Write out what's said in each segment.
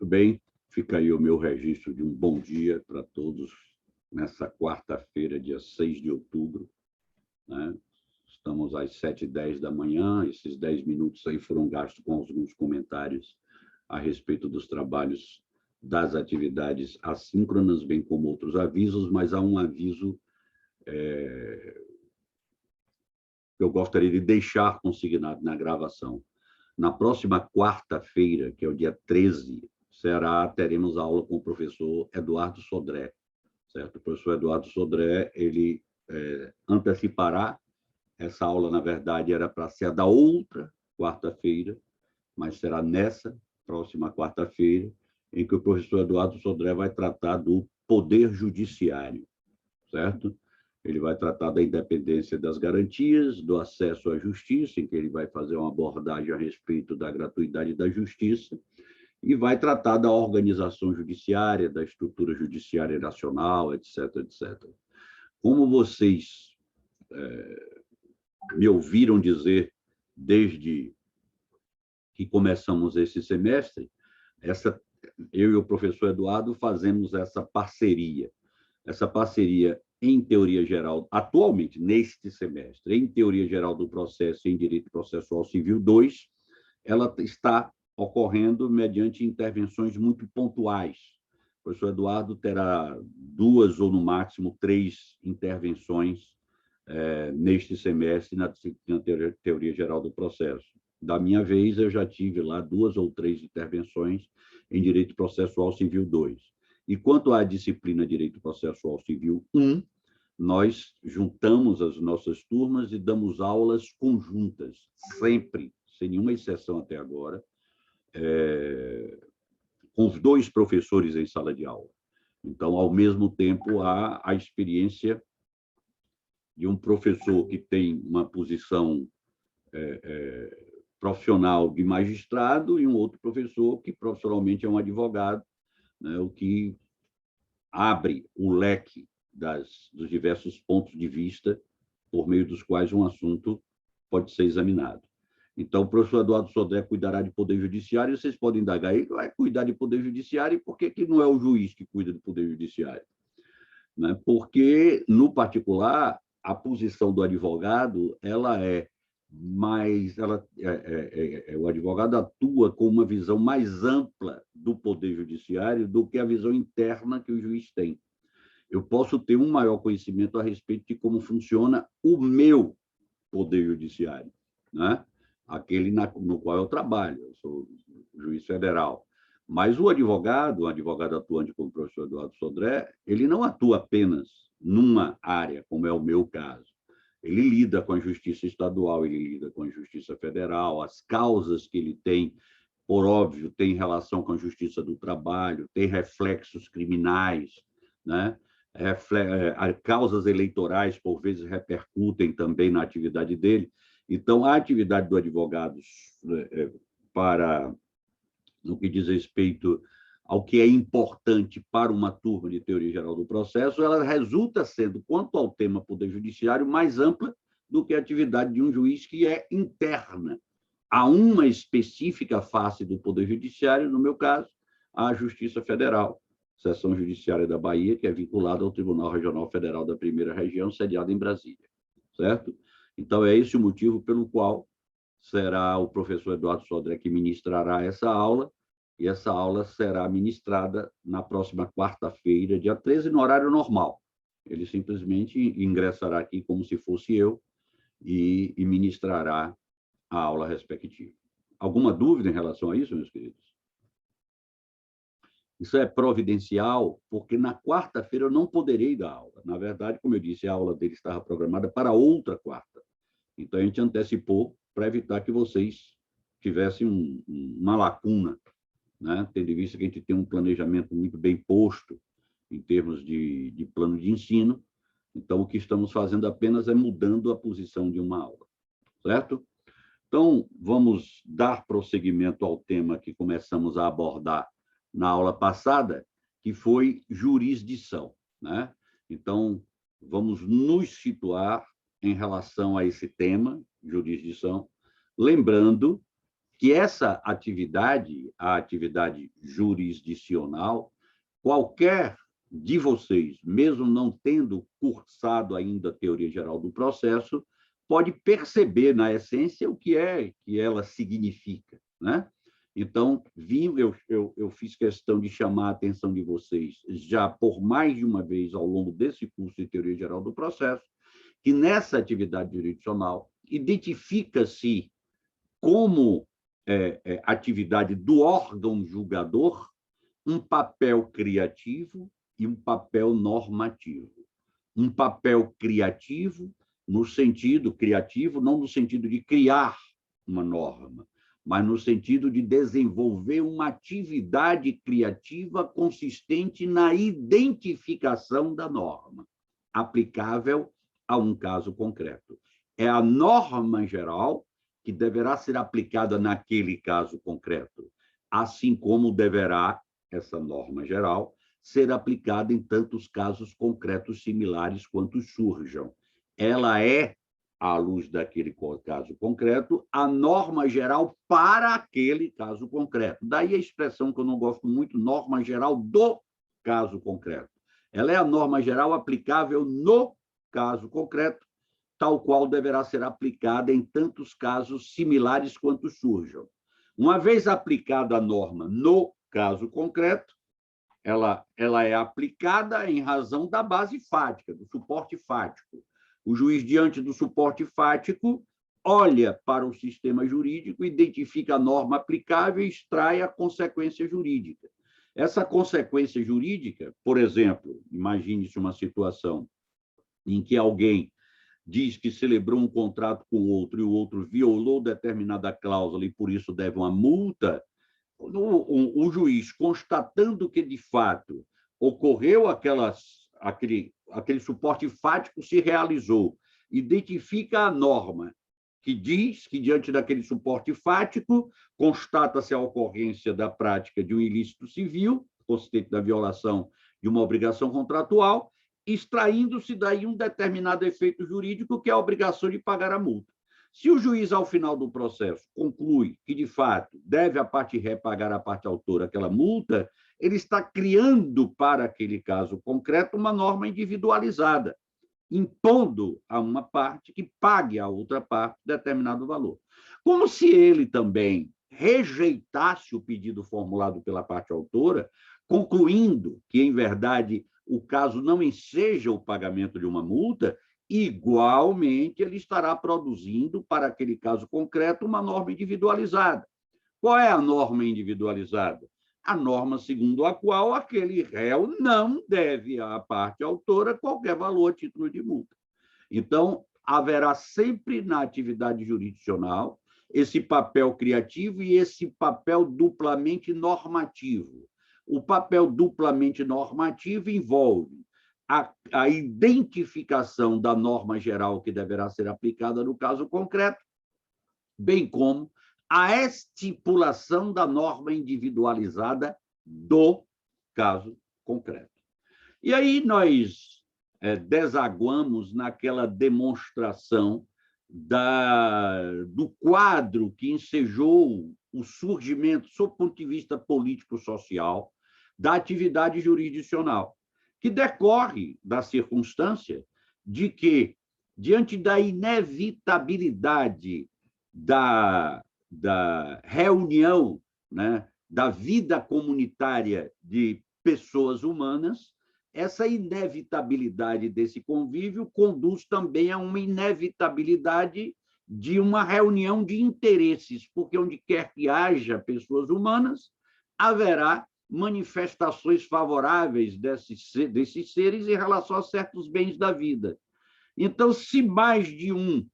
Muito bem, fica aí o meu registro de um bom dia para todos nessa quarta-feira, dia 6 de outubro. Né? Estamos às 7h10 da manhã, esses 10 minutos aí foram gastos com alguns comentários a respeito dos trabalhos das atividades assíncronas, bem como outros avisos, mas há um aviso que eu gostaria de deixar consignado na gravação. Na próxima quarta-feira, que é o dia 13, teremos aula com o professor Eduardo Sodré, certo? O professor Eduardo Sodré, ele antecipará essa aula, na verdade, era para ser a da outra quarta-feira, mas será nessa próxima quarta-feira, em que o professor Eduardo Sodré vai tratar do poder judiciário, certo? Ele vai tratar da independência das garantias, do acesso à justiça, em que ele vai fazer uma abordagem a respeito da gratuidade da justiça, e vai tratar da organização judiciária, da estrutura judiciária nacional, etc., etc. Como vocês me ouviram dizer desde que começamos esse semestre, eu e o professor Eduardo fazemos essa parceria. Essa parceria, em teoria geral, atualmente, neste semestre, em teoria geral do processo em direito processual civil 2, ela está ocorrendo mediante intervenções muito pontuais. O professor Eduardo terá 2 ou, no máximo, 3 intervenções neste semestre na teoria geral do processo. Da minha vez, eu já tive lá 2 ou 3 intervenções em direito processual civil 2. E quanto à disciplina Direito Processual Civil 1, nós juntamos as nossas turmas e damos aulas conjuntas, sempre, sem nenhuma exceção até agora, com os 2 professores em sala de aula. Então, ao mesmo tempo, há a experiência de um professor que tem uma posição profissional de magistrado e um outro professor que profissionalmente é um advogado, né, o que abre o leque dos diversos pontos de vista por meio dos quais um assunto pode ser examinado. Então, o professor Eduardo Sodré cuidará de Poder Judiciário, vocês podem indagar aí, vai cuidar de Poder Judiciário, e por que não é o juiz que cuida do Poder Judiciário? Né? Porque, no particular, a posição do advogado, o advogado atua com uma visão mais ampla do Poder Judiciário do que a visão interna que o juiz tem. Eu posso ter um maior conhecimento a respeito de como funciona o meu Poder Judiciário, né? Aquele no qual eu trabalho, eu sou juiz federal. Mas o advogado atuante como o professor Eduardo Sodré, ele não atua apenas numa área, como é o meu caso. Ele lida com a justiça estadual, ele lida com a justiça federal, as causas que ele tem, por óbvio, tem relação com a justiça do trabalho, tem reflexos criminais, né? Causas eleitorais, por vezes, repercutem também na atividade dele. Então, a atividade do advogado no que diz respeito ao que é importante para uma turma de teoria geral do processo, ela resulta sendo, quanto ao tema Poder Judiciário, mais ampla do que a atividade de um juiz que é interna a uma específica face do Poder Judiciário, no meu caso, a Justiça Federal, Seção Judiciária da Bahia, que é vinculada ao Tribunal Regional Federal da Primeira Região, sediado em Brasília, certo? Então, é esse o motivo pelo qual será o professor Eduardo Sodré que ministrará essa aula, e essa aula será ministrada na próxima quarta-feira, dia 13, no horário normal. Ele simplesmente ingressará aqui como se fosse eu e ministrará a aula respectiva. Alguma dúvida em relação a isso, meus queridos? Isso é providencial, porque na quarta-feira eu não poderei dar aula. Na verdade, como eu disse, a aula dele estava programada para outra quarta. Então, a gente antecipou para evitar que vocês tivessem uma lacuna, né? Tendo em vista que a gente tem um planejamento muito bem posto em termos de plano de ensino. Então, o que estamos fazendo apenas é mudando a posição de uma aula, certo? Então, vamos dar prosseguimento ao tema que começamos a abordar na aula passada, que foi jurisdição, né? Então, vamos nos situar em relação a esse tema, jurisdição, lembrando que essa atividade, a atividade jurisdicional, qualquer de vocês, mesmo não tendo cursado ainda a teoria geral do processo, pode perceber, na essência, o que é que ela significa, né? Então, eu fiz questão de chamar a atenção de vocês, já por mais de uma vez ao longo desse curso de teoria geral do processo, que nessa atividade jurisdicional identifica-se como atividade do órgão julgador um papel criativo e um papel normativo. Um papel criativo, no sentido criativo, não no sentido de criar uma norma, mas no sentido de desenvolver uma atividade criativa consistente na identificação da norma, aplicável a um caso concreto. É a norma geral que deverá ser aplicada naquele caso concreto, assim como deverá essa norma geral ser aplicada em tantos casos concretos similares quantos surjam. Ela é, à luz daquele caso concreto, a norma geral para aquele caso concreto. Daí a expressão que eu não gosto muito, norma geral do caso concreto. Ela é a norma geral aplicável no caso concreto, tal qual deverá ser aplicada em tantos casos similares quanto surjam. Uma vez aplicada a norma no caso concreto, ela é aplicada em razão da base fática, do suporte fático. O juiz, diante do suporte fático, olha para o sistema jurídico, identifica a norma aplicável e extrai a consequência jurídica. Essa consequência jurídica, por exemplo, imagine-se uma situação em que alguém diz que celebrou um contrato com o outro e o outro violou determinada cláusula e por isso deve uma multa. O juiz, constatando que, de fato, ocorreu aquele suporte fático se realizou, identifica a norma que diz que, diante daquele suporte fático, constata-se a ocorrência da prática de um ilícito civil, consistente da violação de uma obrigação contratual, extraindo-se daí um determinado efeito jurídico, que é a obrigação de pagar a multa. Se o juiz, ao final do processo, conclui que, de fato, deve a parte ré pagar à parte autora aquela multa, ele está criando, para aquele caso concreto, uma norma individualizada, impondo a uma parte que pague à outra parte determinado valor. Como se ele também rejeitasse o pedido formulado pela parte autora, concluindo que, em verdade, o caso não enseja o pagamento de uma multa, igualmente ele estará produzindo, para aquele caso concreto, uma norma individualizada. Qual é a norma individualizada? A norma segundo a qual aquele réu não deve à parte autora qualquer valor a título de multa. Então, haverá sempre na atividade jurisdicional esse papel criativo e esse papel duplamente normativo. O papel duplamente normativo envolve a identificação da norma geral que deverá ser aplicada no caso concreto, bem como a estipulação da norma individualizada do caso concreto. E aí nós desaguamos naquela demonstração do quadro que ensejou o surgimento, sob o ponto de vista político-social, da atividade jurisdicional, que decorre da circunstância de que, diante da inevitabilidade da reunião, né, da vida comunitária de pessoas humanas, essa inevitabilidade desse convívio conduz também a uma inevitabilidade de uma reunião de interesses, porque onde quer que haja pessoas humanas, haverá manifestações favoráveis desses seres em relação a certos bens da vida. Então, se mais de um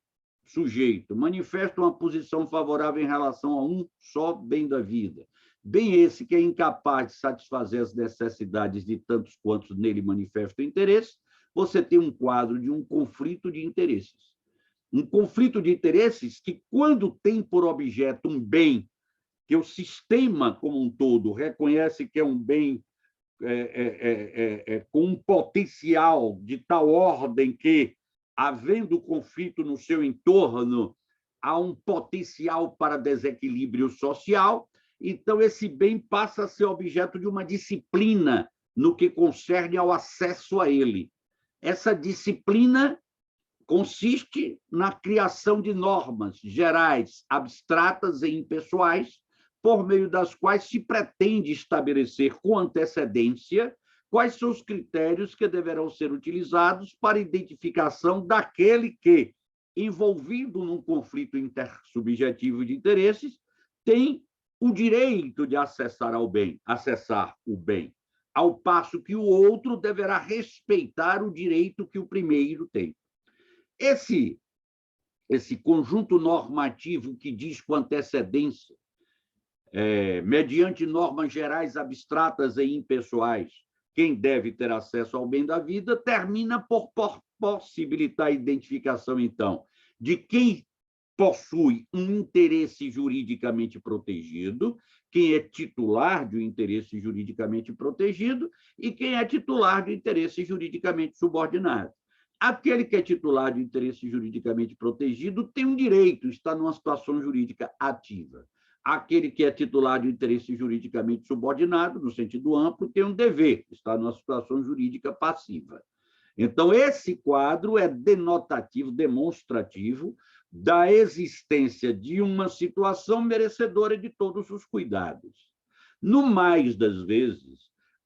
sujeito manifesta uma posição favorável em relação a um só bem da vida, bem esse que é incapaz de satisfazer as necessidades de tantos quantos nele manifestam interesse, você tem um quadro de um conflito de interesses. Um conflito de interesses que, quando tem por objeto um bem que o sistema como um todo reconhece que é um bem com um potencial de tal ordem que, havendo conflito no seu entorno, há um potencial para desequilíbrio social, então esse bem passa a ser objeto de uma disciplina no que concerne ao acesso a ele. Essa disciplina consiste na criação de normas gerais, abstratas e impessoais, por meio das quais se pretende estabelecer com antecedência quais são os critérios que deverão ser utilizados para a identificação daquele que, envolvido num conflito intersubjetivo de interesses, tem o direito de acessar o bem, ao passo que o outro deverá respeitar o direito que o primeiro tem. Esse conjunto normativo que diz com antecedência, mediante normas gerais abstratas e impessoais, quem deve ter acesso ao bem da vida, termina por possibilitar a identificação, então, de quem possui um interesse juridicamente protegido, quem é titular de um interesse juridicamente protegido e quem é titular de um interesse juridicamente subordinado. Aquele que é titular de interesse juridicamente protegido tem um direito, está numa situação jurídica ativa. Aquele que é titular de interesse juridicamente subordinado, no sentido amplo, tem um dever, está numa situação jurídica passiva. Então, esse quadro é denotativo, demonstrativo da existência de uma situação merecedora de todos os cuidados. No mais das vezes,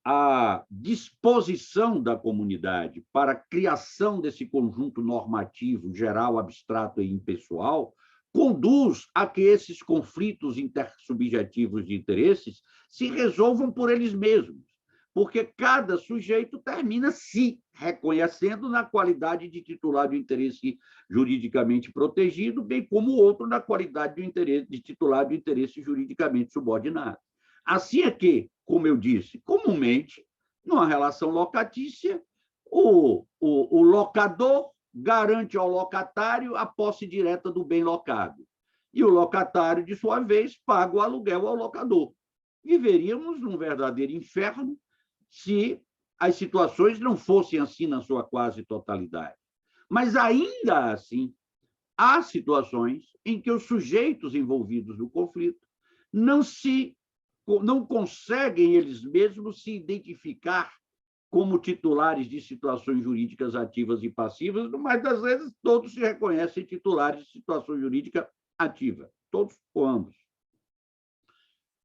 a disposição da comunidade para a criação desse conjunto normativo geral, abstrato e impessoal conduz a que esses conflitos intersubjetivos de interesses se resolvam por eles mesmos, porque cada sujeito termina se reconhecendo na qualidade de titular do interesse juridicamente protegido, bem como o outro na qualidade de titular do interesse juridicamente subordinado. Assim é que, como eu disse, comumente, numa relação locatícia, o locador garante ao locatário a posse direta do bem locado. E o locatário, de sua vez, paga o aluguel ao locador. Viveríamos num verdadeiro inferno se as situações não fossem assim na sua quase totalidade. Mas, ainda assim, há situações em que os sujeitos envolvidos no conflito não conseguem eles mesmos se identificar como titulares de situações jurídicas ativas e passivas, mas, das vezes, todos se reconhecem titulares de situação jurídica ativa, todos ou ambos.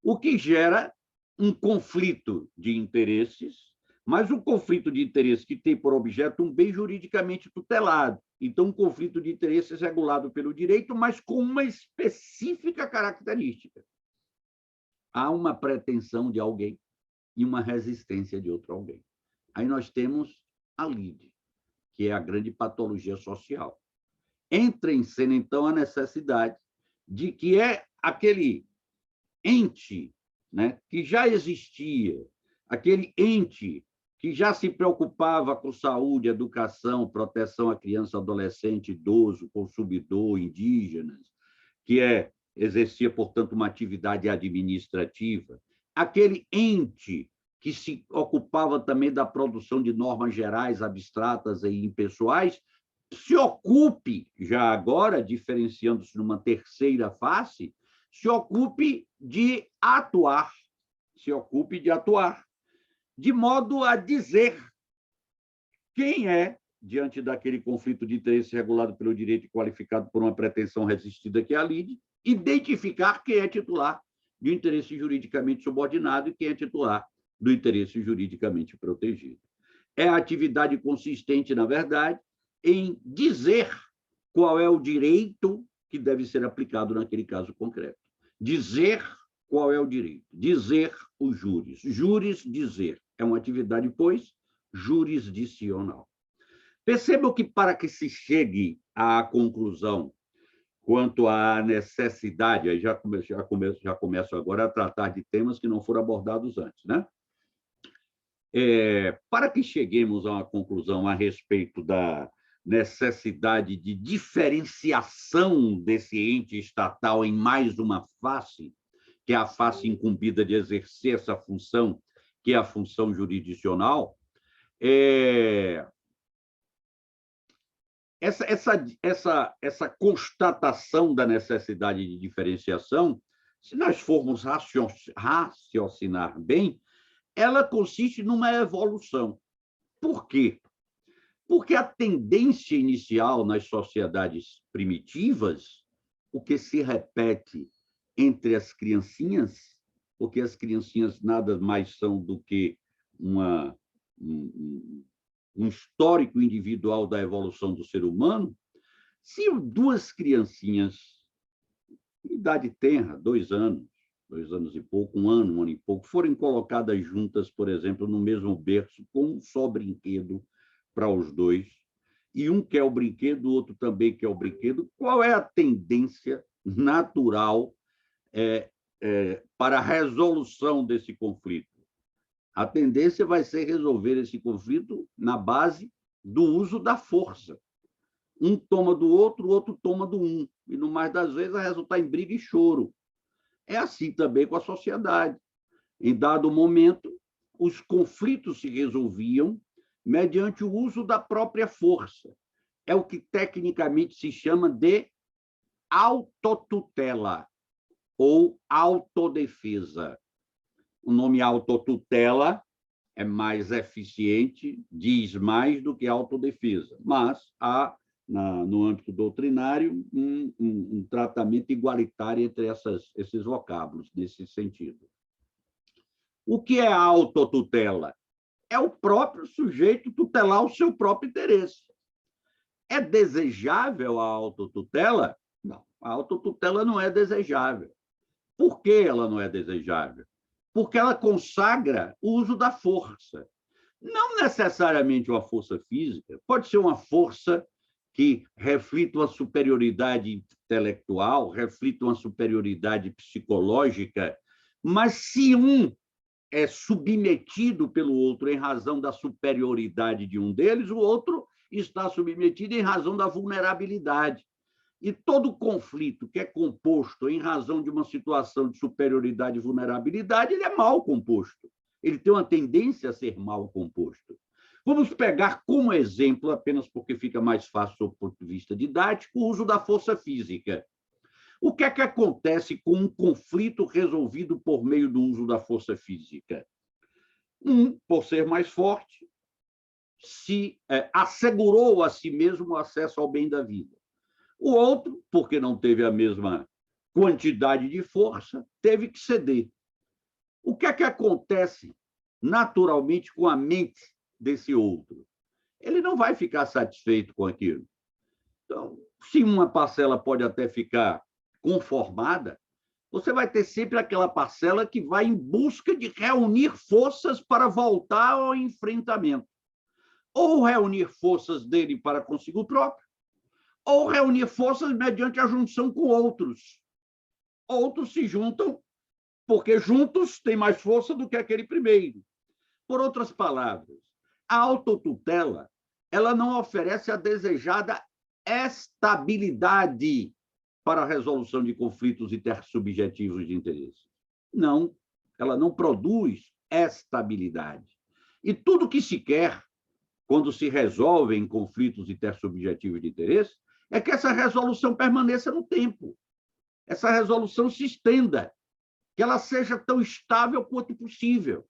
O que gera um conflito de interesses, mas um conflito de interesses que tem por objeto um bem juridicamente tutelado. Então, um conflito de interesses regulado pelo direito, mas com uma específica característica. Há uma pretensão de alguém e uma resistência de outro alguém. Aí nós temos a lide, que é a grande patologia social. Entra em cena, então, a necessidade de que aquele ente, né, que já existia, aquele ente que já se preocupava com saúde, educação, proteção à criança, adolescente, idoso, consumidor, indígenas, que exercia, portanto, uma atividade administrativa, aquele ente que se ocupava também da produção de normas gerais, abstratas e impessoais, se ocupe, já agora, diferenciando-se numa terceira face, se ocupe de atuar, de modo a dizer quem é, diante daquele conflito de interesse regulado pelo direito e qualificado por uma pretensão resistida que é a lide, identificar quem é titular do interesse juridicamente subordinado e quem é titular do interesse juridicamente protegido. É a atividade consistente, na verdade, em dizer qual é o direito que deve ser aplicado naquele caso concreto. Dizer qual é o direito, dizer os júris. Júris, dizer. É uma atividade, pois, jurisdicional. Percebam que, para que se chegue à conclusão quanto à necessidade, aí já começo agora a tratar de temas que não foram abordados antes, né? Para que cheguemos a uma conclusão a respeito da necessidade de diferenciação desse ente estatal em mais uma face, que é a face incumbida de exercer essa função, que é a função jurisdicional, é essa constatação da necessidade de diferenciação, se nós formos raciocinar bem, ela consiste numa evolução. Por quê? Porque a tendência inicial nas sociedades primitivas, o que se repete entre as criancinhas, porque as criancinhas nada mais são do que um histórico individual da evolução do ser humano, se duas criancinhas, idade tenra, 2 anos e pouco, 1 ano e pouco, forem colocadas juntas, por exemplo, no mesmo berço, com um só brinquedo para os dois, e um quer o brinquedo, o outro também quer o brinquedo, qual é a tendência natural para a resolução desse conflito? A tendência vai ser resolver esse conflito na base do uso da força. Um toma do outro, o outro toma do um. E, no mais das vezes, vai resultar em briga e choro. É assim também com a sociedade. Em dado momento, os conflitos se resolviam mediante o uso da própria força. É o que tecnicamente se chama de autotutela ou autodefesa. O nome autotutela é mais eficiente, diz mais do que autodefesa, mas há, no âmbito doutrinário, um tratamento igualitário entre esses vocábulos, nesse sentido. O que é a autotutela? É o próprio sujeito tutelar o seu próprio interesse. É desejável a autotutela? Não, a autotutela não é desejável. Por que ela não é desejável? Porque ela consagra o uso da força. Não necessariamente uma força física, pode ser uma força que reflita uma superioridade intelectual, reflita uma superioridade psicológica, mas se um é submetido pelo outro em razão da superioridade de um deles, o outro está submetido em razão da vulnerabilidade. E todo conflito que é composto em razão de uma situação de superioridade e vulnerabilidade, ele é mal composto. Ele tem uma tendência a ser mal composto. Vamos pegar como exemplo, apenas porque fica mais fácil do ponto de vista didático, o uso da força física. O que é que acontece com um conflito resolvido por meio do uso da força física? Um, por ser mais forte, se assegurou a si mesmo o acesso ao bem da vida. O outro, porque não teve a mesma quantidade de força, teve que ceder. O que é que acontece naturalmente com a mente desse outro? Ele não vai ficar satisfeito com aquilo. Então, se uma parcela pode até ficar conformada, você vai ter sempre aquela parcela que vai em busca de reunir forças para voltar ao enfrentamento. Ou reunir forças dele para consigo próprio, ou reunir forças mediante a junção com outros. Outros se juntam porque juntos têm mais força do que aquele primeiro. Por outras palavras, a autotutela, ela não oferece a desejada estabilidade para a resolução de conflitos intersubjetivos de interesse. Não, ela não produz estabilidade. E tudo que se quer, quando se resolvem conflitos intersubjetivos de interesse, é que essa resolução permaneça no tempo, essa resolução se estenda, que ela seja tão estável quanto possível,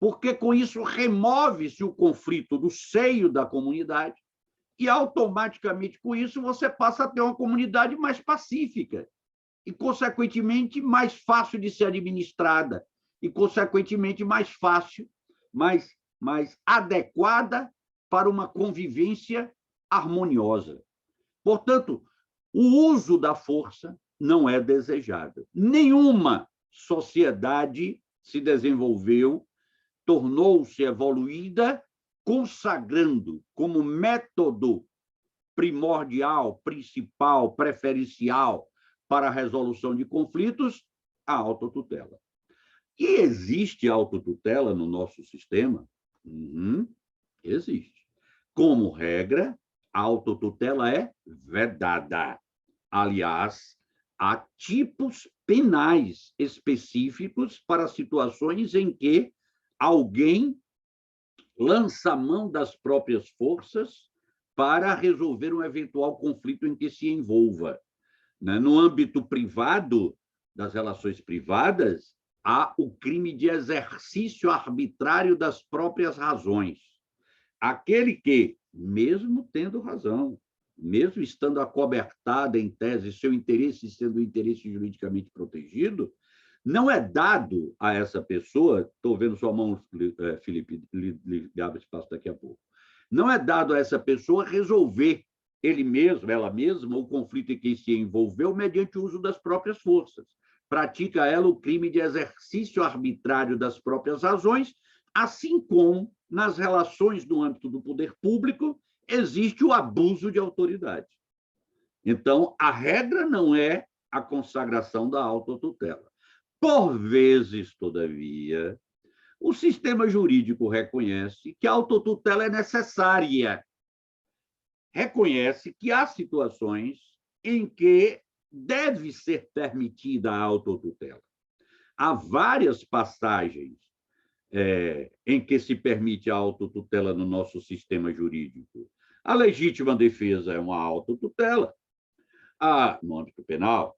porque com isso remove-se o conflito do seio da comunidade e automaticamente com isso você passa a ter uma comunidade mais pacífica e, consequentemente, mais fácil de ser administrada e, consequentemente, mais fácil, mais adequada para uma convivência harmoniosa. Portanto, o uso da força não é desejável. Nenhuma sociedade se desenvolveu, tornou-se evoluída, consagrando como método primordial, principal, preferencial para a resolução de conflitos a autotutela. E existe autotutela no nosso sistema? Existe. Como regra, a autotutela é vedada. Aliás, há tipos penais específicos para situações em que alguém lança a mão das próprias forças para resolver um eventual conflito em que se envolva. Né? No âmbito privado, das relações privadas, há o crime de exercício arbitrário das próprias razões. Aquele que, mesmo tendo razão, mesmo estando acobertada em tese seu interesse sendo um interesse juridicamente protegido, não é dado a essa pessoa, estou vendo sua mão, Felipe, lhe abre espaço daqui a pouco, não é dado a essa pessoa resolver ele mesmo, ela mesma, o conflito em que se envolveu mediante o uso das próprias forças. Pratica ela o crime de exercício arbitrário das próprias razões, assim como nas relações no âmbito do poder público existe o abuso de autoridade. Então, a regra não é a consagração da autotutela. Por vezes, todavia, o sistema jurídico reconhece que a autotutela é necessária. Reconhece que há situações em que deve ser permitida a autotutela. Há várias passagens em que se permite a autotutela no nosso sistema jurídico. A legítima defesa é uma autotutela. No âmbito penal,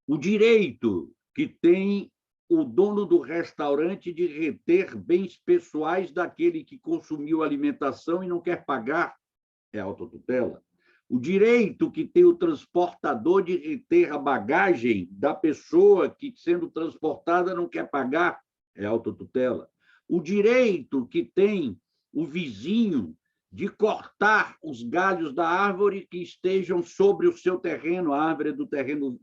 o direito que tem o dono do restaurante de reter bens pessoais daquele que consumiu alimentação e não quer pagar é autotutela. O direito que tem o transportador de reter a bagagem da pessoa que, sendo transportada, não quer pagar é autotutela. O direito que tem o vizinho de cortar os galhos da árvore que estejam sobre o seu terreno, a árvore do terreno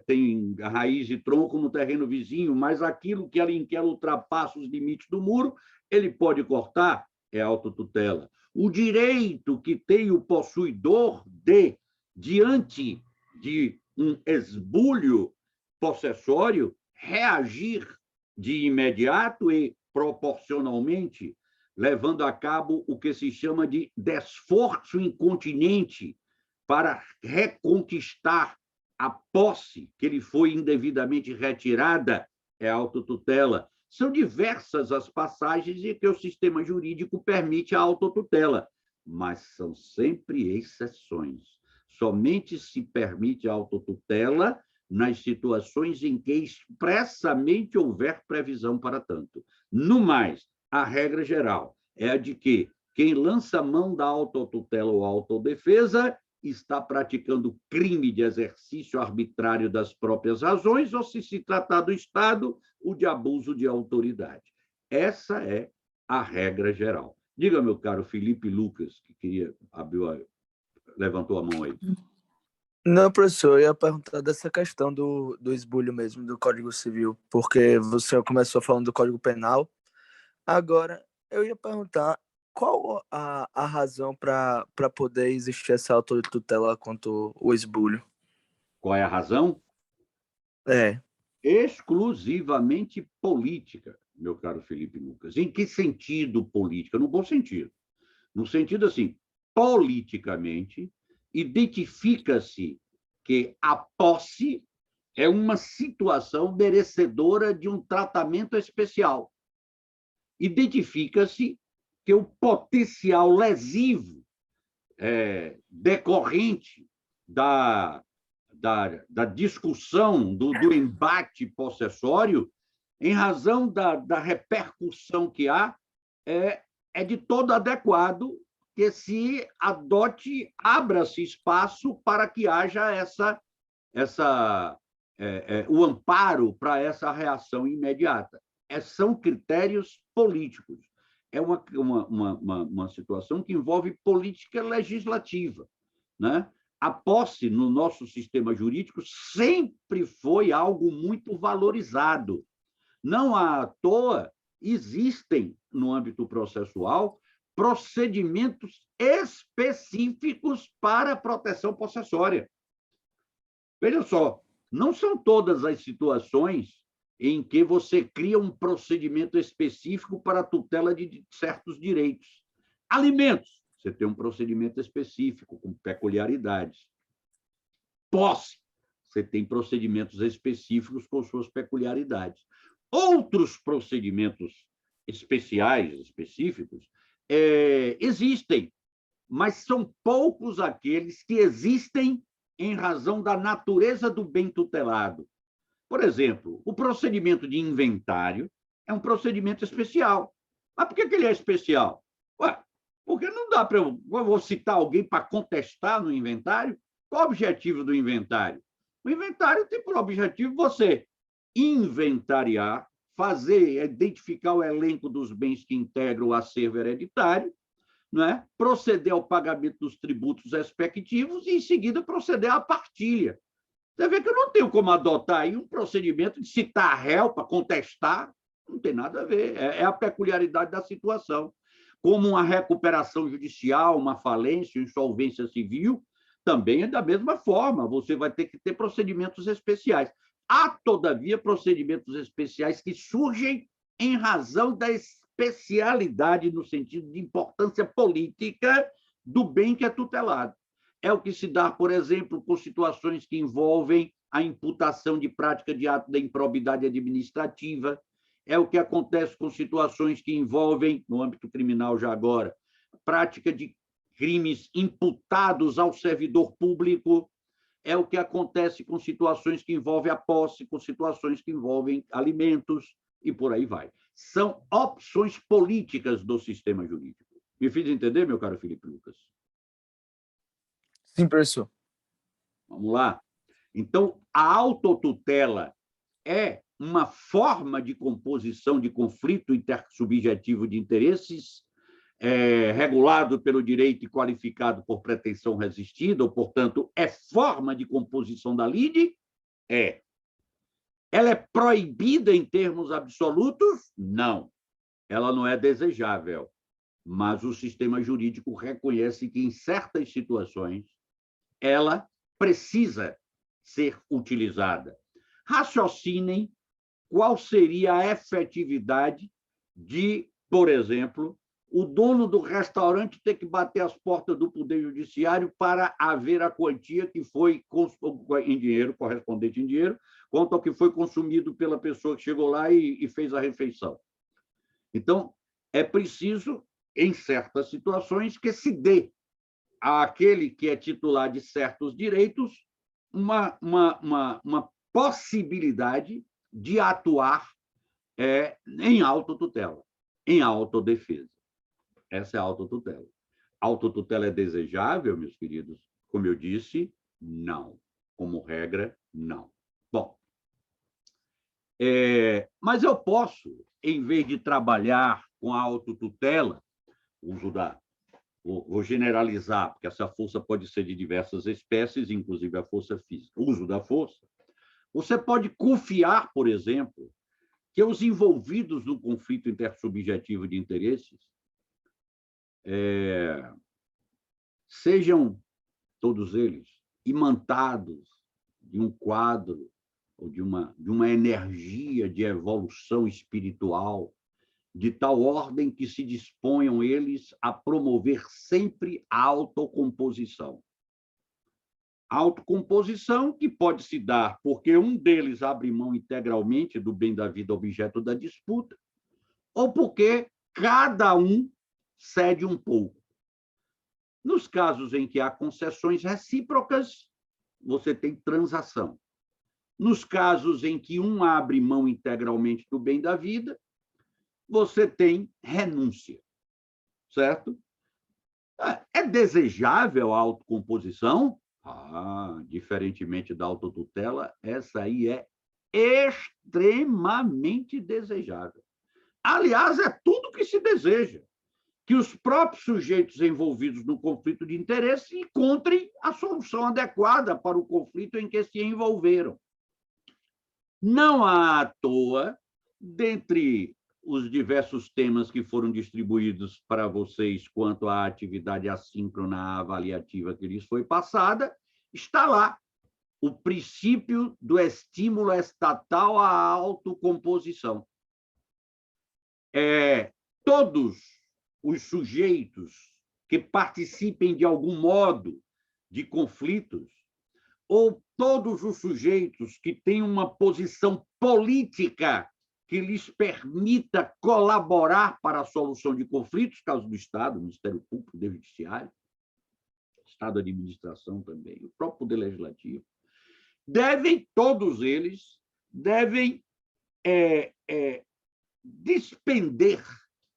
tem raiz e tronco no terreno vizinho, mas aquilo que ela ultrapassa os limites do muro, ele pode cortar, é autotutela. O direito que tem o possuidor de, diante de um esbulho possessório, reagir de imediato e proporcionalmente, levando a cabo o que se chama de desforço incontinente para reconquistar a posse que lhe foi indevidamente retirada, é autotutela. São diversas as passagens em que o sistema jurídico permite a autotutela, mas são sempre exceções. Somente se permite a autotutela nas situações em que expressamente houver previsão para tanto. No mais, a regra geral é a de que quem lança mão da autotutela ou autodefesa está praticando crime de exercício arbitrário das próprias razões, ou, se tratar do Estado, o de abuso de autoridade. Essa é a regra geral. Diga, meu caro Felipe Lucas, que levantou a mão aí. Não, professor, eu ia perguntar dessa questão do esbulho mesmo, do Código Civil, porque você começou falando do Código Penal. Agora, eu ia perguntar qual a razão para poder existir essa autotutela contra o esbulho? Qual é a razão? Exclusivamente política, meu caro Felipe Lucas. Em que sentido política? No bom sentido. No sentido assim, politicamente, identifica-se que a posse é uma situação merecedora de um tratamento especial. Identifica-se que o potencial lesivo decorrente da discussão, do embate possessório, em razão da repercussão que há, é de todo adequado que se adote, abra-se espaço para que haja o amparo para essa reação imediata. São critérios políticos. É uma situação que envolve política legislativa, né? A posse no nosso sistema jurídico sempre foi algo muito valorizado. Não à toa existem, no âmbito processual, procedimentos específicos para a proteção possessória. Veja só, não são todas as situações em que você cria um procedimento específico para a tutela de certos direitos. Alimentos, você tem um procedimento específico, com peculiaridades. Posse, você tem procedimentos específicos com suas peculiaridades. Outros procedimentos especiais, específicos, existem mas são poucos aqueles que existem em razão da natureza do bem tutelado. Por exemplo, o procedimento de inventário é um procedimento especial. Mas por que ele é especial? Ué, porque não dá para eu vou citar alguém para contestar no inventário? Qual o objetivo do inventário? O inventário tem por objetivo você inventariar, fazer, identificar o elenco dos bens que integram o acervo hereditário, não é? Proceder ao pagamento dos tributos respectivos e, em seguida, proceder à partilha. Você vê que eu não tenho como adotar aí um procedimento de citar réu para contestar, não tem nada a ver, é a peculiaridade da situação. Como uma recuperação judicial, uma falência, uma insolvência civil, também é da mesma forma, você vai ter que ter procedimentos especiais. Há, todavia, procedimentos especiais que surgem em razão da especialidade no sentido de importância política do bem que é tutelado. É o que se dá, por exemplo, com situações que envolvem a imputação de prática de ato da improbidade administrativa, é o que acontece com situações que envolvem, no âmbito criminal já agora, prática de crimes imputados ao servidor público, é o que acontece com situações que envolvem a posse, com situações que envolvem alimentos, e por aí vai. São opções políticas do sistema jurídico. Me fiz entender, meu caro Felipe Lucas? Sim, professor. Vamos lá? Então, a autotutela é uma forma de composição de conflito intersubjetivo de interesses regulado pelo direito e qualificado por pretensão resistida, ou, portanto, é forma de composição da lide? É. Ela é proibida em termos absolutos? Não. Ela não é desejável, mas o sistema jurídico reconhece que, em certas situações, ela precisa ser utilizada. Raciocinem qual seria a efetividade de, por exemplo, o dono do restaurante ter que bater as portas do Poder Judiciário para haver a quantia que foi em dinheiro, correspondente em dinheiro, quanto ao que foi consumido pela pessoa que chegou lá e fez a refeição. Então, é preciso, em certas situações, que se dê àquele que é titular de certos direitos uma possibilidade de atuar em autotutela, em autodefesa. Essa é a autotutela. Autotutela é desejável, meus queridos? Como eu disse, não. Como regra, não. Bom, mas eu posso, em vez de trabalhar com a autotutela, vou generalizar, porque essa força pode ser de diversas espécies, inclusive a força física. O uso da força. Você pode confiar, por exemplo, que os envolvidos no conflito intersubjetivo de interesses sejam, todos eles, imantados de um quadro ou de uma energia de evolução espiritual, de tal ordem que se disponham eles a promover sempre a autocomposição. A autocomposição que pode se dar porque um deles abre mão integralmente do bem da vida objeto da disputa, ou porque cada um cede um pouco. Nos casos em que há concessões recíprocas, você tem transação. Nos casos em que um abre mão integralmente do bem da vida, você tem renúncia, certo? É desejável a autocomposição? Diferentemente da autotutela, essa aí é extremamente desejável. Aliás, é tudo que se deseja, que os próprios sujeitos envolvidos no conflito de interesse encontrem a solução adequada para o conflito em que se envolveram. Não há à toa, dentre os diversos temas que foram distribuídos para vocês quanto à atividade assíncrona avaliativa que lhes foi passada, está lá o princípio do estímulo estatal à autocomposição. Todos os sujeitos que participem de algum modo de conflitos, ou todos os sujeitos que têm uma posição política que lhes permita colaborar para a solução de conflitos, caso do Estado, Ministério Público, Poder Judiciário, Estado de administração também, o próprio Poder Legislativo, todos eles devem despender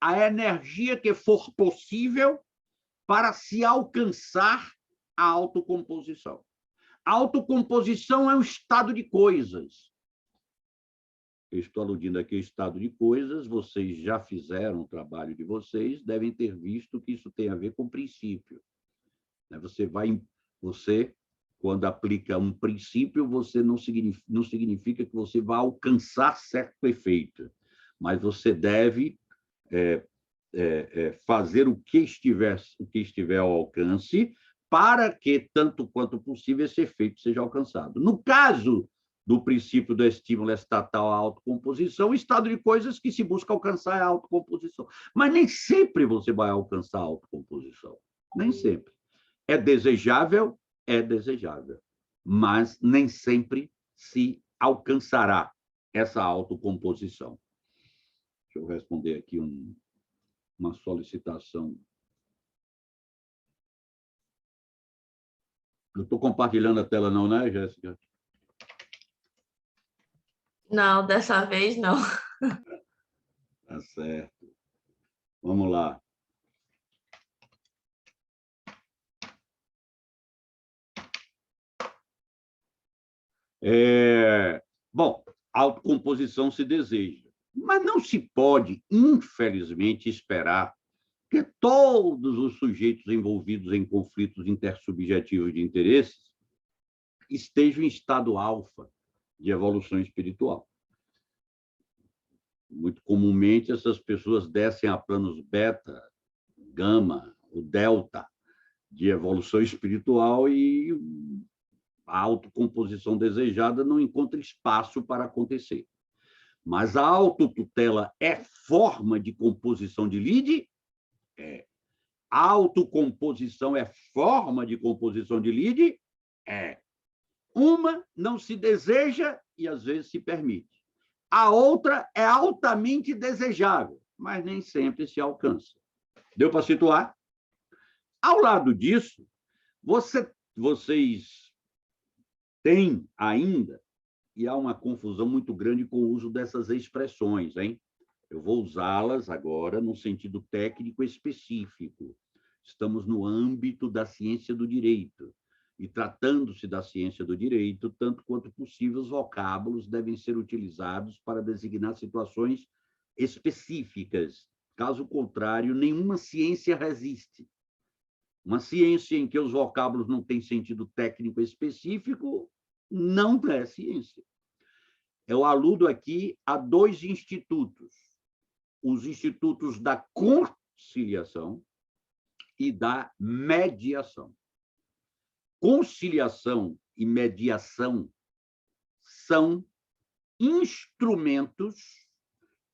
a energia que for possível para se alcançar a autocomposição. A autocomposição é um estado de coisas. Eu estou aludindo aqui ao estado de coisas, vocês já fizeram o trabalho de vocês, devem ter visto que isso tem a ver com princípio. Você, quando aplica um princípio, você não significa que você vai alcançar certo efeito, mas você deve fazer o que estiver ao alcance para que, tanto quanto possível, esse efeito seja alcançado. No caso do princípio do estímulo estatal à autocomposição, o estado de coisas que se busca alcançar é a autocomposição. Mas nem sempre você vai alcançar a autocomposição. Nem sempre. É desejável, mas nem sempre se alcançará essa autocomposição. Deixa eu responder aqui uma solicitação. Eu estou compartilhando a tela não, né, Jéssica? Não, dessa vez não. Tá certo. Vamos lá. Bom, a autocomposição se deseja, mas não se pode, infelizmente, esperar que todos os sujeitos envolvidos em conflitos intersubjetivos de interesses estejam em estado alfa de evolução espiritual. Muito comumente, essas pessoas descem a planos beta, gama, o delta de evolução espiritual e a autocomposição desejada não encontra espaço para acontecer. Mas a autotutela é forma de composição de lide? É. A autocomposição é forma de composição de lide? É. Uma não se deseja e, às vezes, se permite. A outra é altamente desejável, mas nem sempre se alcança. Deu para situar? Ao lado disso, vocês têm ainda, e há uma confusão muito grande com o uso dessas expressões, hein? Eu vou usá-las agora no sentido técnico específico. Estamos no âmbito da ciência do direito. E, tratando-se da ciência do direito, tanto quanto possível, os vocábulos devem ser utilizados para designar situações específicas. Caso contrário, nenhuma ciência resiste. Uma ciência em que os vocábulos não têm sentido técnico específico não é ciência. Eu aludo aqui a dois institutos. Os institutos da conciliação e da mediação. Conciliação e mediação são instrumentos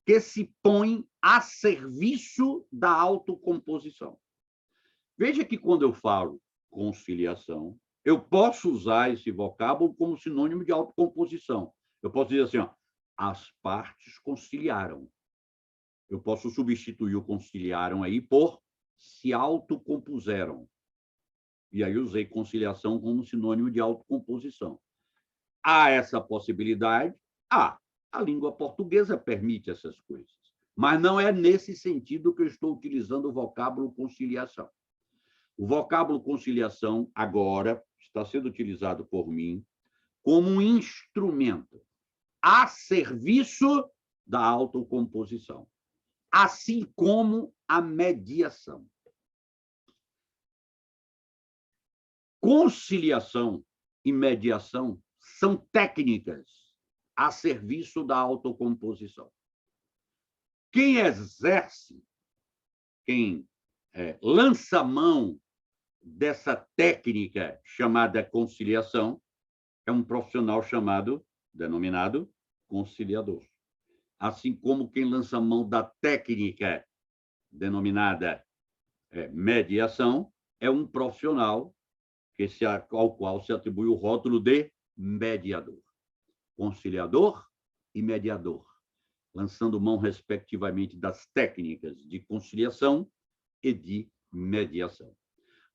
que se põem a serviço da autocomposição. Veja que, quando eu falo conciliação, eu posso usar esse vocábulo como sinônimo de autocomposição. Eu posso dizer assim, ó, as partes conciliaram. Eu posso substituir o conciliaram aí por se autocompuseram. E aí usei conciliação como sinônimo de autocomposição. Há essa possibilidade? A língua portuguesa permite essas coisas. Mas não é nesse sentido que eu estou utilizando o vocábulo conciliação. O vocábulo conciliação, agora, está sendo utilizado por mim como um instrumento a serviço da autocomposição, assim como a mediação. Conciliação e mediação são técnicas a serviço da autocomposição. Quem exerce, quem lança mão dessa técnica chamada conciliação é um profissional denominado conciliador. Assim como quem lança mão da técnica denominada mediação é um profissional ao qual se atribui o rótulo de mediador. Conciliador e mediador, lançando mão, respectivamente, das técnicas de conciliação e de mediação.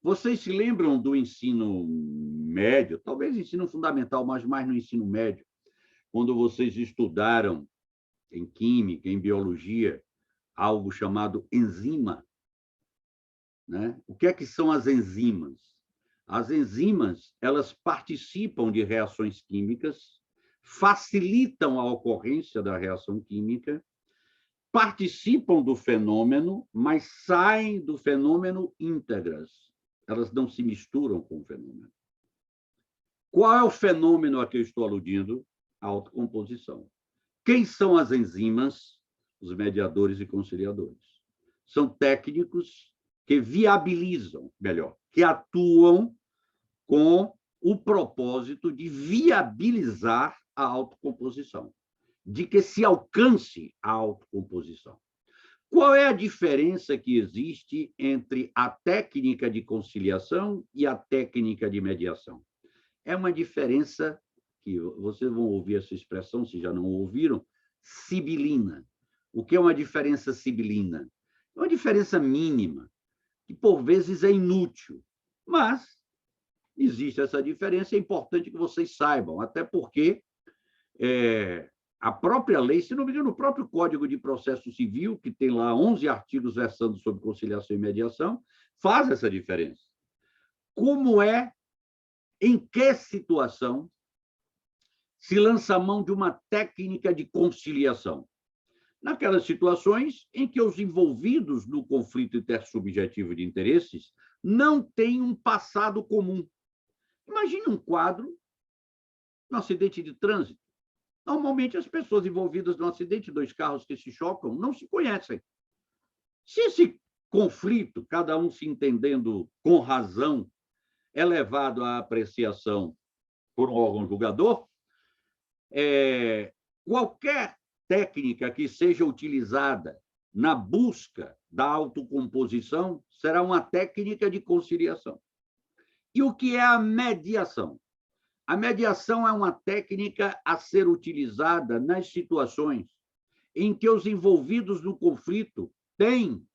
Vocês se lembram do ensino médio, talvez ensino fundamental, mas mais no ensino médio, quando vocês estudaram em química, em biologia, algo chamado enzima, né? O que é que são as enzimas? As enzimas, elas participam de reações químicas, facilitam a ocorrência da reação química, participam do fenômeno, mas saem do fenômeno íntegras. Elas não se misturam com o fenômeno. Qual é o fenômeno a que eu estou aludindo? A autocomposição. Quem são as enzimas? Os mediadores e conciliadores. São técnicos que viabilizam, melhor, que atuam com o propósito de viabilizar a autocomposição, de que se alcance a autocomposição. Qual é a diferença que existe entre a técnica de conciliação e a técnica de mediação? É uma diferença que vocês vão ouvir essa expressão, se já não ouviram, sibilina. O que é uma diferença sibilina? É uma diferença mínima, que por vezes é inútil, mas existe essa diferença, é importante que vocês saibam, até porque a própria lei, se não me engano, o próprio Código de Processo Civil, que tem lá 11 artigos versando sobre conciliação e mediação, faz essa diferença. Como é, em que situação se lança a mão de uma técnica de conciliação? Naquelas situações em que os envolvidos no conflito intersubjetivo de interesses não têm um passado comum. Imagine um quadro no acidente de trânsito. Normalmente, as pessoas envolvidas no acidente, dois carros que se chocam, não se conhecem. Se esse conflito, cada um se entendendo com razão, é levado à apreciação por um órgão julgador, qualquer técnica que seja utilizada na busca da autocomposição será uma técnica de conciliação. E o que é a mediação? A mediação é uma técnica a ser utilizada nas situações em que os envolvidos no conflito têm,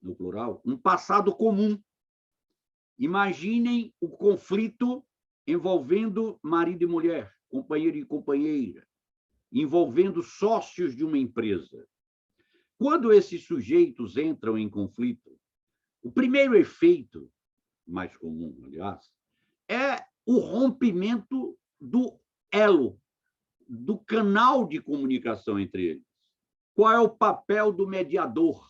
no plural, um passado comum. Imaginem o conflito envolvendo marido e mulher, companheiro e companheira, envolvendo sócios de uma empresa. Quando esses sujeitos entram em conflito, o primeiro efeito, mais comum, aliás, é o rompimento do elo, do canal de comunicação entre eles. Qual é o papel do mediador?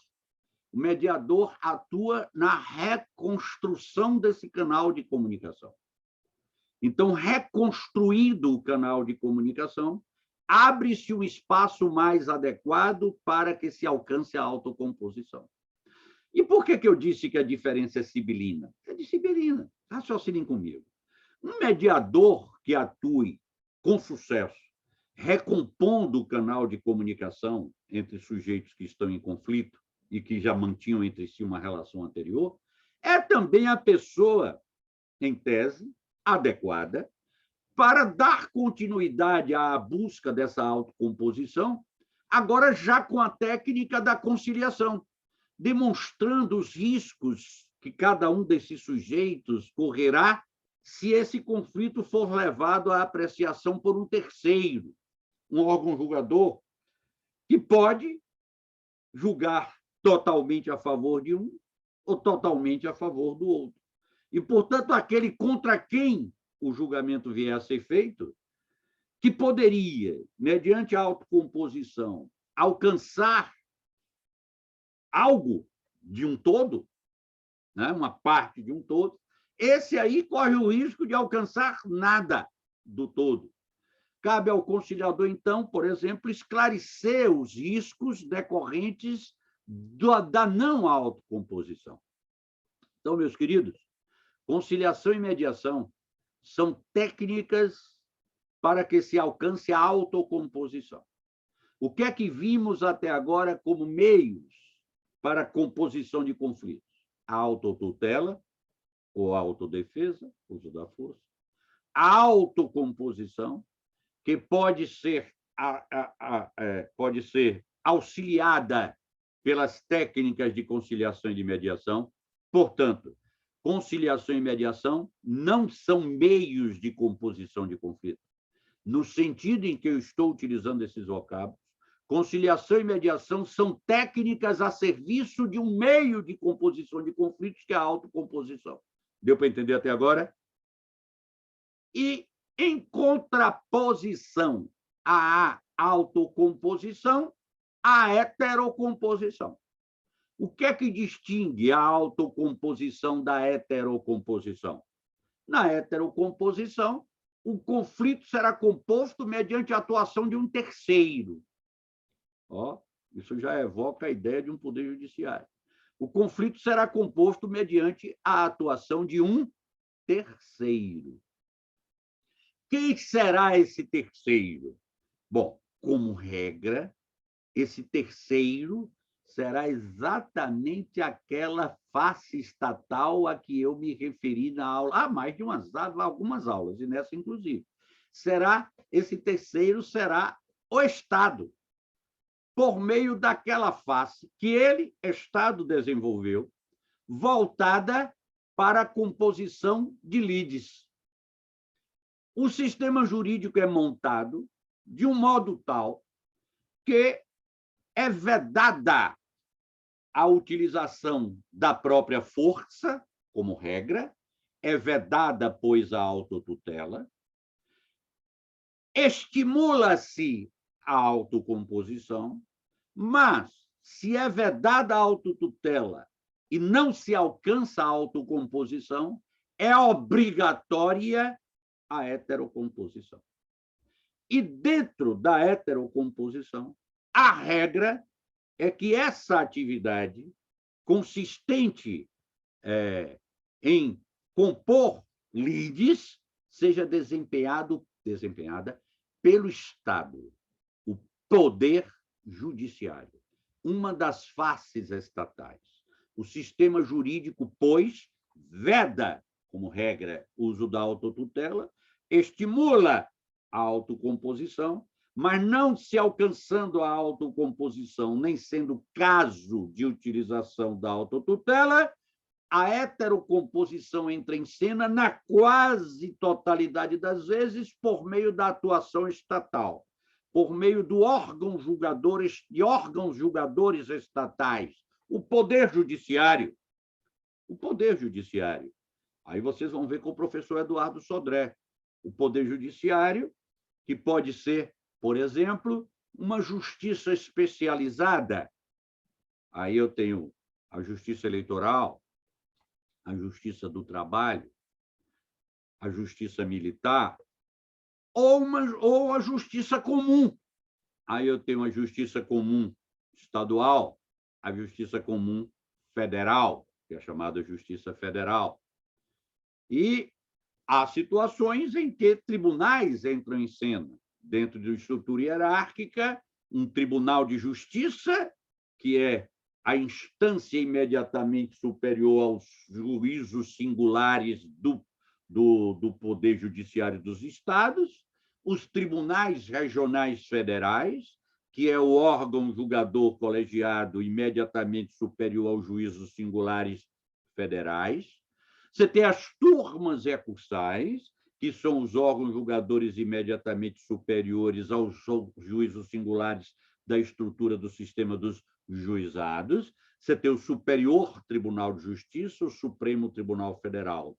O mediador atua na reconstrução desse canal de comunicação. Então, reconstruído o canal de comunicação, abre-se um espaço mais adequado para que se alcance a autocomposição. E por que eu disse que a diferença é sibilina? É de sibilina. Raciocinem comigo. Um mediador que atue com sucesso, recompondo o canal de comunicação entre sujeitos que estão em conflito e que já mantinham entre si uma relação anterior, é também a pessoa, em tese, adequada para dar continuidade à busca dessa autocomposição, agora já com a técnica da conciliação, demonstrando os riscos que cada um desses sujeitos correrá se esse conflito for levado à apreciação por um terceiro, um órgão julgador, que pode julgar totalmente a favor de um ou totalmente a favor do outro. E, portanto, aquele contra quem o julgamento vier a ser feito, que poderia, mediante a autocomposição, alcançar algo de um todo, né? Uma parte de um todo, esse aí corre o risco de alcançar nada do todo. Cabe ao conciliador, então, por exemplo, esclarecer os riscos decorrentes da não autocomposição. Então, meus queridos, conciliação e mediação são técnicas para que se alcance a autocomposição. O que é que vimos até agora como meios para a composição de conflitos? A autotutela, ou a autodefesa, uso da força, a autocomposição, que pode ser auxiliada pelas técnicas de conciliação e de mediação. Portanto, conciliação e mediação não são meios de composição de conflito. No sentido em que eu estou utilizando esses vocábulos, conciliação e mediação são técnicas a serviço de um meio de composição de conflitos, que é a autocomposição. Deu para entender até agora? E, em contraposição à autocomposição, a heterocomposição. O que é que distingue a autocomposição da heterocomposição? Na heterocomposição, o conflito será composto mediante a atuação de um terceiro. Isso já evoca a ideia de um poder judiciário. O conflito será composto mediante a atuação de um terceiro. Quem será esse terceiro? Bom, como regra, esse terceiro será exatamente aquela face estatal a que eu me referi na aula, há mais de algumas aulas, e nessa inclusive. Esse terceiro será o Estado, por meio daquela face que ele, Estado, desenvolveu, voltada para a composição de lides. O sistema jurídico é montado de um modo tal que é vedada a utilização da própria força, como regra, é vedada, pois, a autotutela, estimula-se a autocomposição, mas, se é vedada a autotutela e não se alcança a autocomposição, é obrigatória a heterocomposição. E, dentro da heterocomposição, a regra é que essa atividade, consistente em compor lides, seja desempenhada pelo Estado, o poder judiciário, uma das faces estatais. O sistema jurídico, pois, veda, como regra, o uso da autotutela, estimula a autocomposição, mas não se alcançando a autocomposição, nem sendo caso de utilização da autotutela, a heterocomposição entra em cena na quase totalidade das vezes por meio da atuação estatal, por meio de órgãos julgadores estatais, o Poder Judiciário. O Poder Judiciário. Aí vocês vão ver com o professor Eduardo Sodré. O Poder Judiciário, que pode ser, por exemplo, uma justiça especializada. Aí eu tenho a justiça eleitoral, a justiça do trabalho, a justiça militar, ou a justiça comum. Aí eu tenho a justiça comum estadual, a justiça comum federal, que é chamada justiça federal. E há situações em que tribunais entram em cena. Dentro de uma estrutura hierárquica, um tribunal de justiça, que é a instância imediatamente superior aos juízos singulares do Poder Judiciário dos Estados, os tribunais regionais federais, que é o órgão julgador colegiado imediatamente superior aos juízos singulares federais. Você tem as turmas recursais, que são os órgãos julgadores imediatamente superiores aos juízos singulares da estrutura do sistema dos juizados. Você tem o Superior Tribunal de Justiça, o Supremo Tribunal Federal,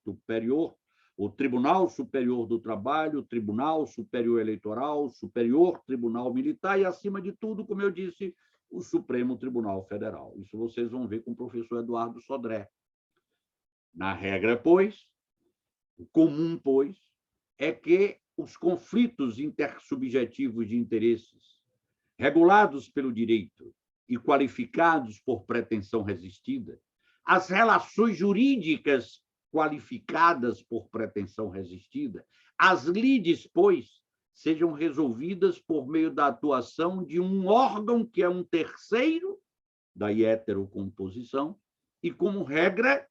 o Tribunal Superior do Trabalho, o Tribunal Superior Eleitoral, o Superior Tribunal Militar e, acima de tudo, como eu disse, o Supremo Tribunal Federal. Isso vocês vão ver com o professor Eduardo Sodré. Na regra, pois, o comum, pois, é que os conflitos intersubjetivos de interesses, regulados pelo direito e qualificados por pretensão resistida, as relações jurídicas qualificadas por pretensão resistida, as lides, pois, sejam resolvidas por meio da atuação de um órgão que é um terceiro da heterocomposição e, como regra,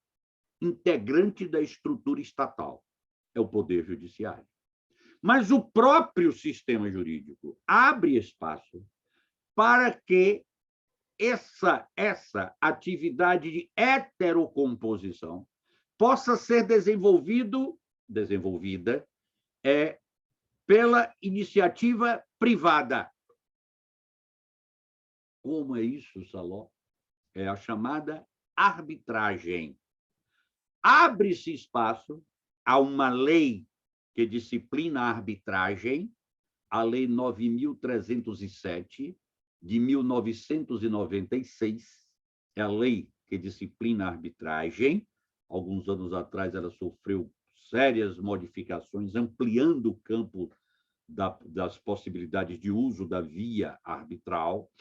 integrante da estrutura estatal, é o Poder Judiciário. Mas o próprio sistema jurídico abre espaço para que essa atividade de heterocomposição possa ser desenvolvida pela iniciativa privada. Como é isso, Saló? É a chamada arbitragem. Abre-se espaço a uma lei que disciplina a arbitragem, a Lei 9.307, de 1996, é a lei que disciplina a arbitragem. Alguns anos atrás, ela sofreu sérias modificações, ampliando o campo das possibilidades de uso da via arbitral.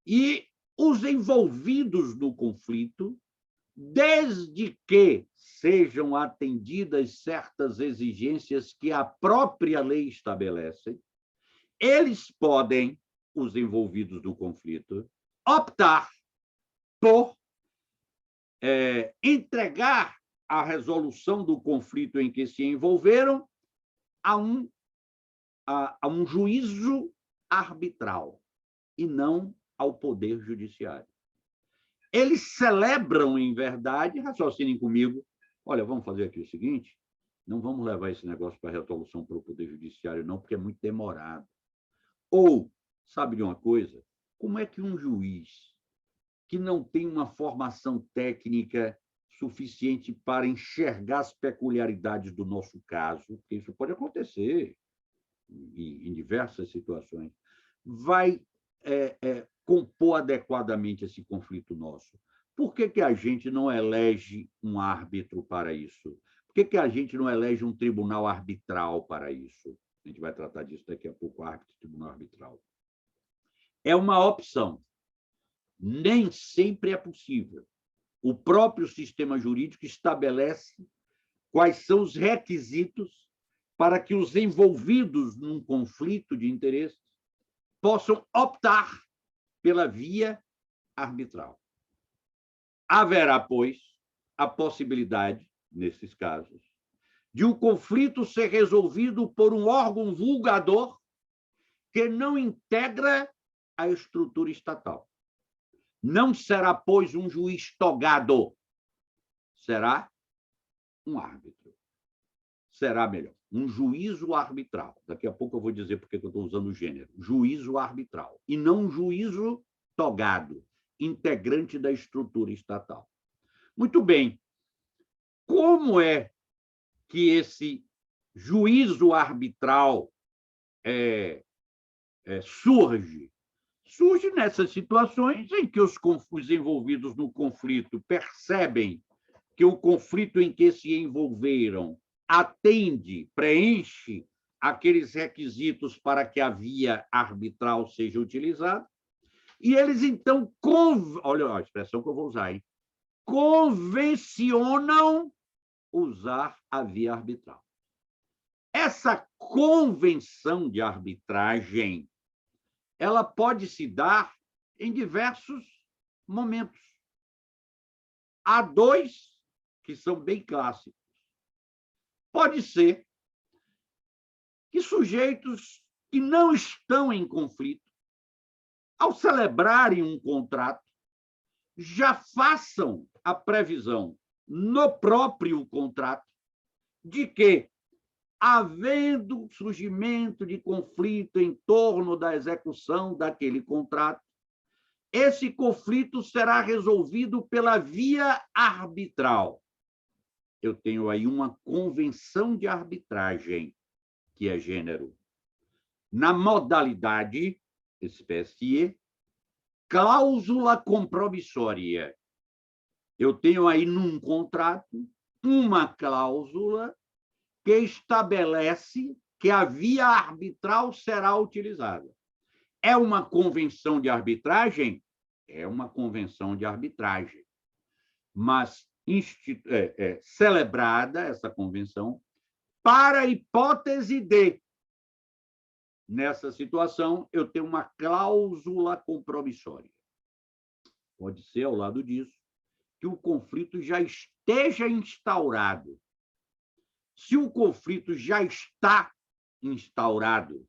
E os envolvidos no conflito, desde que sejam atendidas certas exigências que a própria lei estabelece, eles podem, os envolvidos no conflito, optar por entregar a resolução do conflito em que se envolveram a um juízo arbitral e não ao Poder Judiciário. Eles celebram, em verdade, raciocinem comigo, olha, vamos fazer aqui o seguinte, não vamos levar esse negócio para a resolução para o Poder Judiciário, não, porque é muito demorado. Ou, sabe de uma coisa? Como é que um juiz que não tem uma formação técnica suficiente para enxergar as peculiaridades do nosso caso, porque isso pode acontecer em diversas situações, vai compor adequadamente esse conflito nosso? Por que a gente não elege um árbitro para isso? Por que a gente não elege um tribunal arbitral para isso? A gente vai tratar disso daqui a pouco, árbitro, tribunal arbitral. É uma opção. Nem sempre é possível. O próprio sistema jurídico estabelece quais são os requisitos para que os envolvidos num conflito de interesses possam optar pela via arbitral. Haverá, pois, a possibilidade, nesses casos, de o conflito ser resolvido por um órgão vulgador que não integra a estrutura estatal. Não será, pois, um juiz togado, será um árbitro. Será melhor, um juízo arbitral. Daqui a pouco eu vou dizer por que eu estou usando o gênero. Juízo arbitral. E não um juízo togado, integrante da estrutura estatal. Muito bem. Como é que esse juízo arbitral surge? Surge nessas situações em que os envolvidos no conflito percebem que o conflito em que se envolveram atende, preenche aqueles requisitos para que a via arbitral seja utilizada, e eles, então, olha a expressão que eu vou usar, hein? Convencionam usar a via arbitral. Essa convenção de arbitragem, ela pode se dar em diversos momentos. Há dois que são bem clássicos. Pode ser que sujeitos que não estão em conflito, ao celebrarem um contrato, já façam a previsão no próprio contrato de que, havendo surgimento de conflito em torno da execução daquele contrato, esse conflito será resolvido pela via arbitral. Eu tenho aí uma convenção de arbitragem, que é gênero. Na modalidade, espécie, cláusula compromissória. Eu tenho aí num contrato uma cláusula que estabelece que a via arbitral será utilizada. É uma convenção de arbitragem? É uma convenção de arbitragem. Mas celebrada essa convenção para a hipótese de, nessa situação, eu tenho uma cláusula compromissória. Pode ser, ao lado disso, que o conflito já esteja instaurado. Se o conflito já está instaurado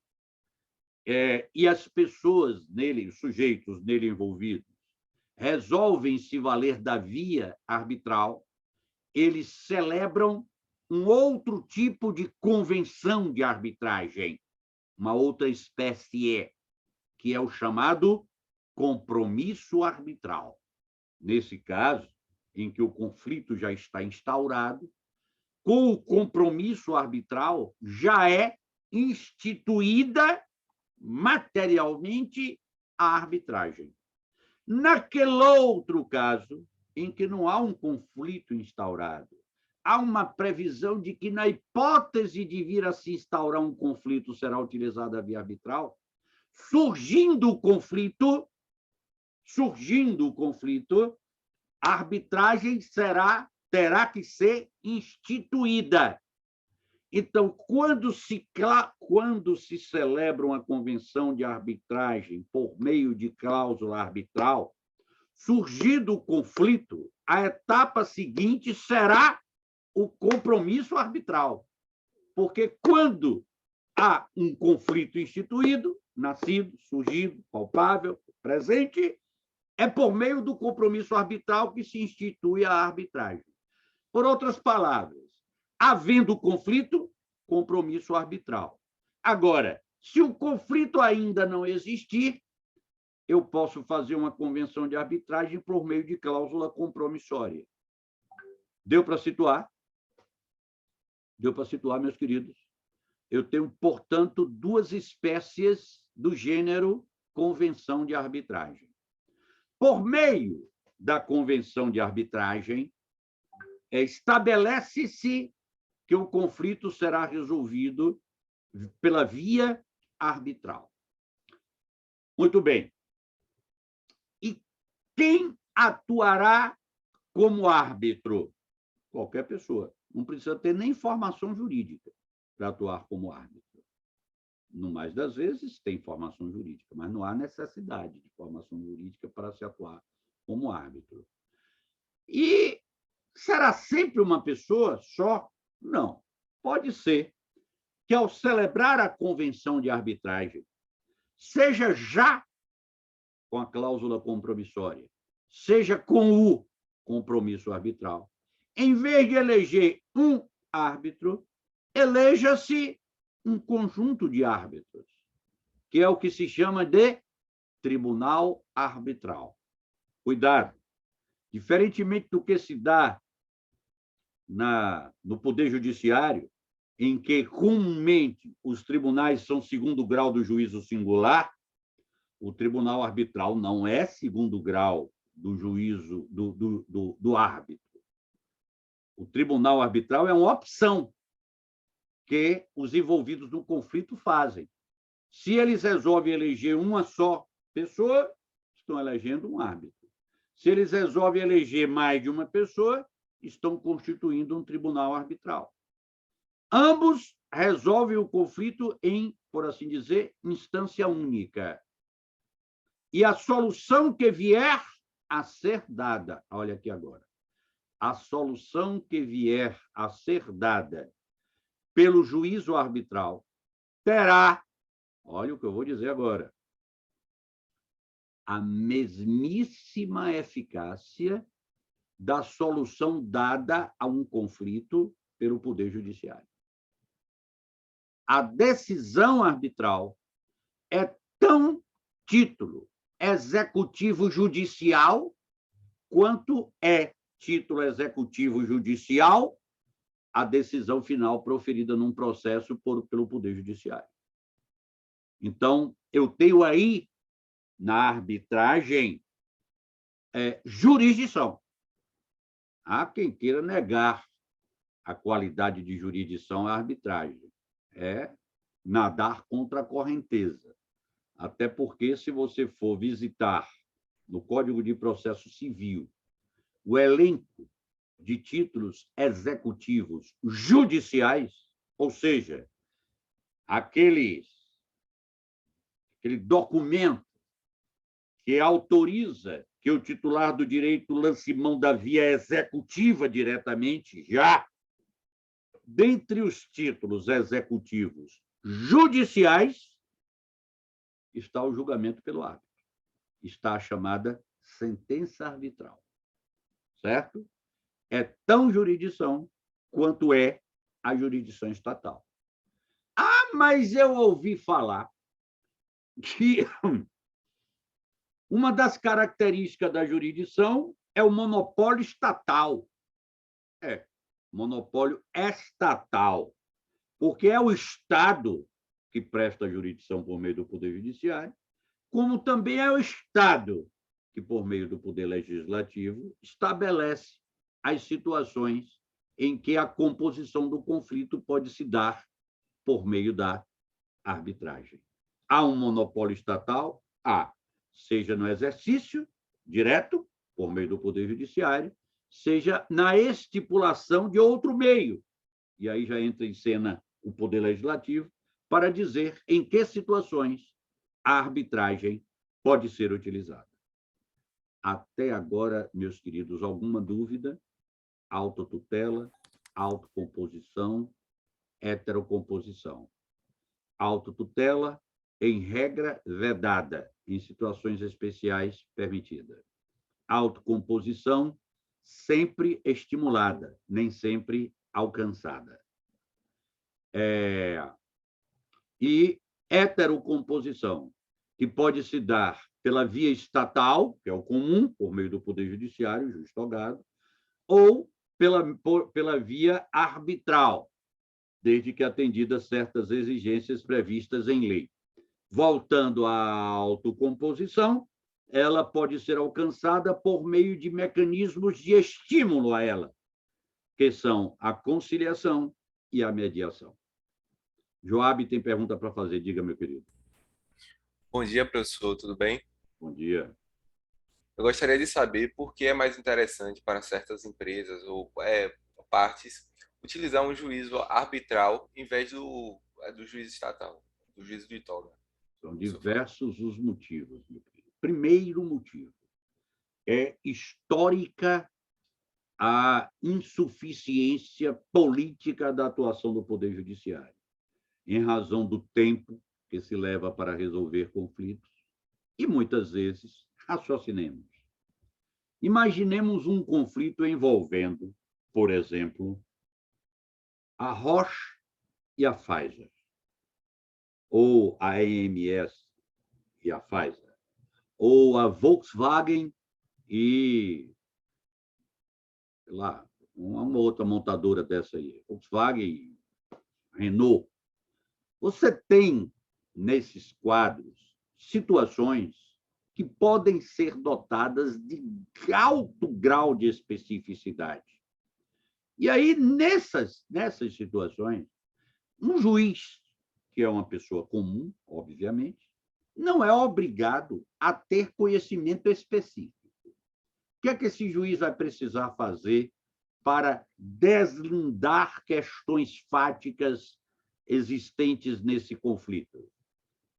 e as pessoas nele, os sujeitos nele envolvidos, resolvem se valer da via arbitral, eles celebram um outro tipo de convenção de arbitragem, uma outra espécie, que é o chamado compromisso arbitral. Nesse caso, em que o conflito já está instaurado, com o compromisso arbitral já é instituída materialmente a arbitragem. Naquele outro caso, em que não há um conflito instaurado, há uma previsão de que, na hipótese de vir a se instaurar um conflito, será utilizada a via arbitral. Surgindo o conflito, a arbitragem terá que ser instituída. Então, quando se celebra uma convenção de arbitragem por meio de cláusula arbitral, surgido o conflito, a etapa seguinte será o compromisso arbitral. Porque quando há um conflito instituído, nascido, surgido, palpável, presente, é por meio do compromisso arbitral que se institui a arbitragem. Por outras palavras, havendo conflito, compromisso arbitral. Agora, se o conflito ainda não existir, eu posso fazer uma convenção de arbitragem por meio de cláusula compromissória. Deu para situar? Deu para situar, meus queridos? Eu tenho, portanto, duas espécies do gênero convenção de arbitragem. Por meio da convenção de arbitragem, estabelece-se que o conflito será resolvido pela via arbitral. Muito bem. E quem atuará como árbitro? Qualquer pessoa. Não precisa ter nem formação jurídica para atuar como árbitro. No mais das vezes, tem formação jurídica, mas não há necessidade de formação jurídica para se atuar como árbitro. E será sempre uma pessoa só? Não. Pode ser que, ao celebrar a convenção de arbitragem, seja já com a cláusula compromissória, seja com o compromisso arbitral, em vez de eleger um árbitro, eleja-se um conjunto de árbitros, que é o que se chama de tribunal arbitral. Cuidado! Diferentemente do que se dá no Poder Judiciário, em que comumente os tribunais são segundo grau do juízo singular, o tribunal arbitral não é segundo grau do juízo do árbitro. O tribunal arbitral é uma opção que os envolvidos no conflito fazem. Se eles resolvem eleger uma só pessoa, estão elegendo um árbitro. Se eles resolvem eleger mais de uma pessoa, estão constituindo um tribunal arbitral. Ambos resolvem o conflito em, por assim dizer, instância única. E a solução que vier a ser dada, olha aqui agora, a solução que vier a ser dada pelo juízo arbitral terá, olha o que eu vou dizer agora, a mesmíssima eficácia da solução dada a um conflito pelo Poder Judiciário. A decisão arbitral é tão título executivo judicial quanto é título executivo judicial a decisão final proferida num processo pelo Poder Judiciário. Então, eu tenho aí, na arbitragem, jurisdição. Há quem queira negar a qualidade de jurisdição à arbitragem. É nadar contra a correnteza. Até porque, se você for visitar no Código de Processo Civil o elenco de títulos executivos judiciais, ou seja, aquele documento que autoriza que o titular do direito lance mão da via executiva diretamente, já dentre os títulos executivos judiciais está o julgamento pelo árbitro, está a chamada sentença arbitral, certo? é tão jurisdição quanto é a jurisdição estatal. Ah, mas eu ouvi falar que uma das características da jurisdição é o monopólio estatal. Monopólio estatal, porque é o Estado que presta jurisdição por meio do Poder Judiciário, como também é o Estado que, por meio do Poder Legislativo, estabelece as situações em que a composição do conflito pode se dar por meio da arbitragem. Há um monopólio estatal? Há, seja no exercício direto, por meio do Poder Judiciário, seja na estipulação de outro meio. E aí já entra em cena o Poder Legislativo para dizer em que situações a arbitragem pode ser utilizada. Até agora, meus queridos, alguma dúvida? Autotutela, autocomposição, heterocomposição. Autotutela, em regra, vedada, em situações especiais, permitida. Autocomposição, sempre estimulada, nem sempre alcançada. E heterocomposição, que pode se dar pela via estatal, que é o comum, por meio do Poder Judiciário, juiz togado, ou pela via arbitral, desde que atendidas certas exigências previstas em lei. Voltando à autocomposição, ela pode ser alcançada por meio de mecanismos de estímulo a ela, que são a conciliação e a mediação. Joab tem pergunta para fazer. Diga, meu querido. Bom dia, professor. Tudo bem? Bom dia. Eu gostaria de saber por que é mais interessante para certas empresas ou partes utilizar um juízo arbitral em vez do juízo estatal, do juízo de toga. São diversos os motivos, meu querido. Primeiro motivo é histórica a insuficiência política da atuação do Poder Judiciário, em razão do tempo que se leva para resolver conflitos e, muitas vezes, raciocinemos. Imaginemos um conflito envolvendo, por exemplo, a Roche e a Pfizer, ou a AMS e a Pfizer, ou a Volkswagen e, sei lá, uma outra montadora dessa aí, Volkswagen, Renault. Você tem, nesses quadros, situações que podem ser dotadas de alto grau de especificidade. E aí, nessas situações, um juiz, que é uma pessoa comum, obviamente, não é obrigado a ter conhecimento específico. O que é que esse juiz vai precisar fazer para deslindar questões fáticas existentes nesse conflito?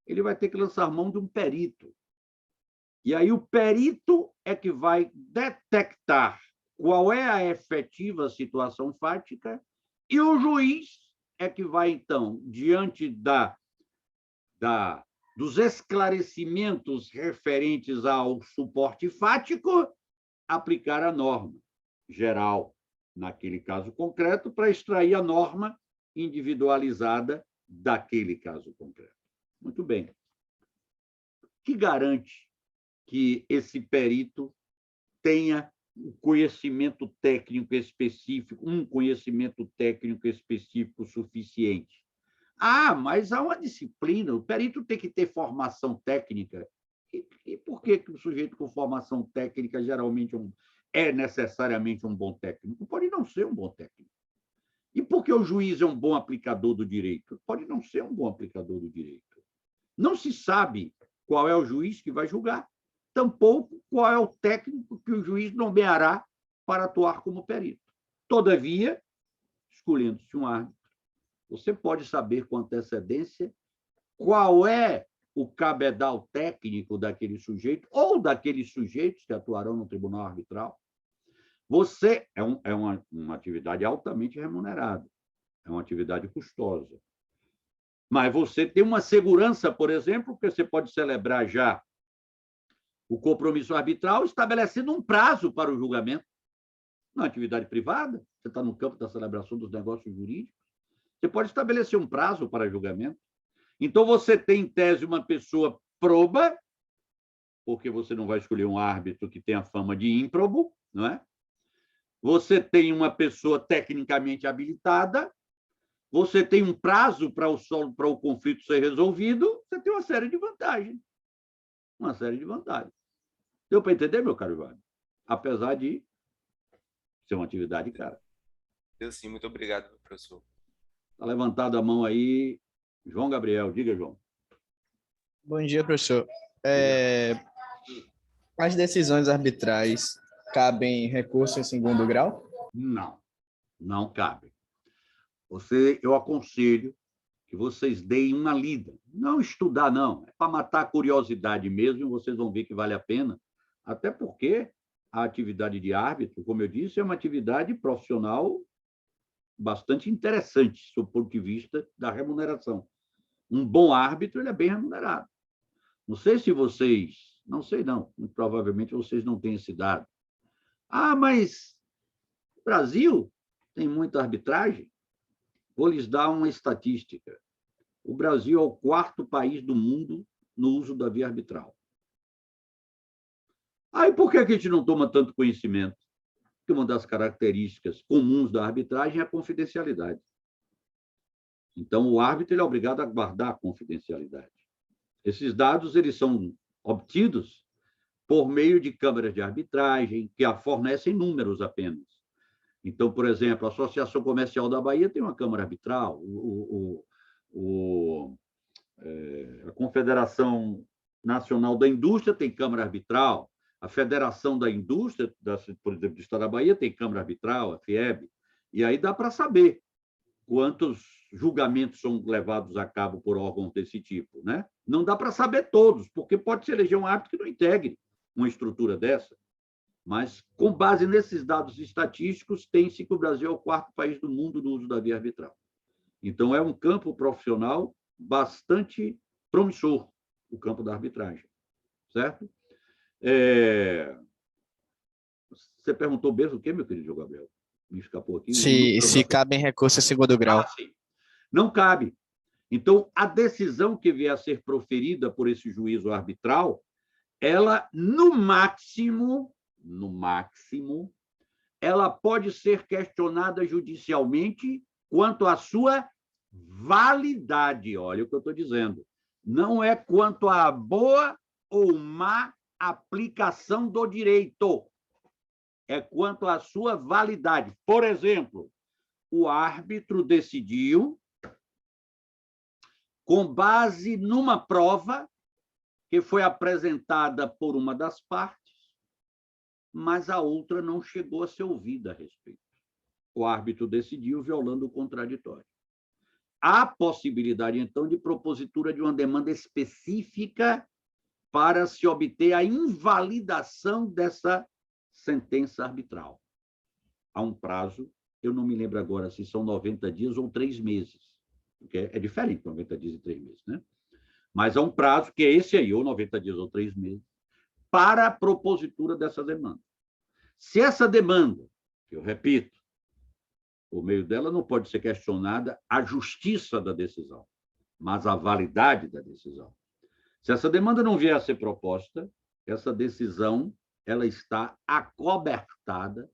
Ele vai ter que lançar mão de um perito. E aí o perito é que vai detectar qual é a efetiva situação fática e o juiz é que vai, então, diante dos esclarecimentos referentes ao suporte fático, aplicar a norma geral, naquele caso concreto, para extrair a norma individualizada daquele caso concreto. Muito bem. O que garante que esse perito tenha um conhecimento técnico específico suficiente? Ah, mas há uma disciplina, o perito tem que ter formação técnica. E por que o sujeito com formação técnica geralmente é necessariamente um bom técnico? Pode não ser um bom técnico. E por que o juiz é um bom aplicador do direito? Pode não ser um bom aplicador do direito. Não se sabe qual é o juiz que vai julgar, tampouco qual é o técnico que o juiz nomeará para atuar como perito. Todavia, escolhendo-se um árbitro, você pode saber com antecedência qual é o cabedal técnico daquele sujeito ou daqueles sujeitos que atuarão no tribunal arbitral. Você é uma atividade altamente remunerada, é uma atividade custosa. Mas você tem uma segurança, por exemplo, que você pode celebrar já o compromisso arbitral estabelecendo um prazo para o julgamento. na atividade privada, você está no campo da celebração dos negócios jurídicos, você pode estabelecer um prazo para julgamento. Então, você tem, em tese, uma pessoa proba, porque você não vai escolher um árbitro que tenha fama de ímprobo, não é? Você tem uma pessoa tecnicamente habilitada, você tem um prazo para o conflito ser resolvido, você tem uma série de vantagens. Uma série de vantagens. Deu para entender, meu caro Ivan? Apesar de ser uma atividade cara. Deu sim, muito obrigado, professor. Está levantada a mão aí, João Gabriel. Diga, João. Bom dia, professor. As decisões arbitrais cabem recurso em segundo grau? Não, não cabe. Eu aconselho que vocês deem uma lida. Não estudar, não. É para matar a curiosidade mesmo, e vocês vão ver que vale a pena. Até porque a atividade de árbitro, como eu disse, é uma atividade profissional bastante interessante, do ponto de vista da remuneração. Um bom árbitro, ele é bem remunerado. Não sei se vocês... Não sei, não. Provavelmente vocês não têm esse dado. Ah, mas o Brasil tem muita arbitragem? Vou lhes dar uma estatística. O Brasil é o 4º país do mundo no uso da via arbitral. Aí, por que a gente não toma tanto conhecimento? Porque uma das características comuns da arbitragem é a confidencialidade. Então, o árbitro ele é obrigado a guardar a confidencialidade. Esses dados eles são obtidos por meio de câmaras de arbitragem, que fornecem números apenas. Então, por exemplo, a Associação Comercial da Bahia tem uma câmara arbitral, a Confederação Nacional da Indústria tem câmara arbitral, a Federação da Indústria, por exemplo, do Estado da Bahia, tem câmara arbitral, a FIEB, e aí dá para saber quantos julgamentos são levados a cabo por órgãos desse tipo, né? Não dá para saber todos, porque pode se eleger um árbitro que não integre uma estrutura dessa. Mas, com base nesses dados estatísticos, tem-se que o Brasil é o 4º país do mundo no uso da via arbitral. Então, é um campo profissional bastante promissor, o campo da arbitragem, certo? Você perguntou mesmo o quê, meu querido Gabriel? Me escapou aqui. Se cabe em recurso em segundo grau. Sim. Não cabe. Então, a decisão que vier a ser proferida por esse juízo arbitral, ela, no máximo, ela pode ser questionada judicialmente quanto à sua validade. Olha o que eu estou dizendo. Não é quanto à boa ou má aplicação do direito. É quanto à sua validade. Por exemplo, o árbitro decidiu, com base numa prova que foi apresentada por uma das partes, mas a outra não chegou a ser ouvida a respeito. O árbitro decidiu violando o contraditório. Há possibilidade, então, de propositura de uma demanda específica para se obter a invalidação dessa sentença arbitral. Há um prazo, eu não me lembro agora se são 90 dias ou 3 meses, porque é diferente 90 dias e 3 meses, né? Mas há um prazo, que é esse aí, ou 90 dias ou 3 meses, para a propositura dessa demanda. Se essa demanda, eu repito, por meio dela não pode ser questionada a justiça da decisão, mas a validade da decisão. Se essa demanda não vier a ser proposta, essa decisão ela está acobertada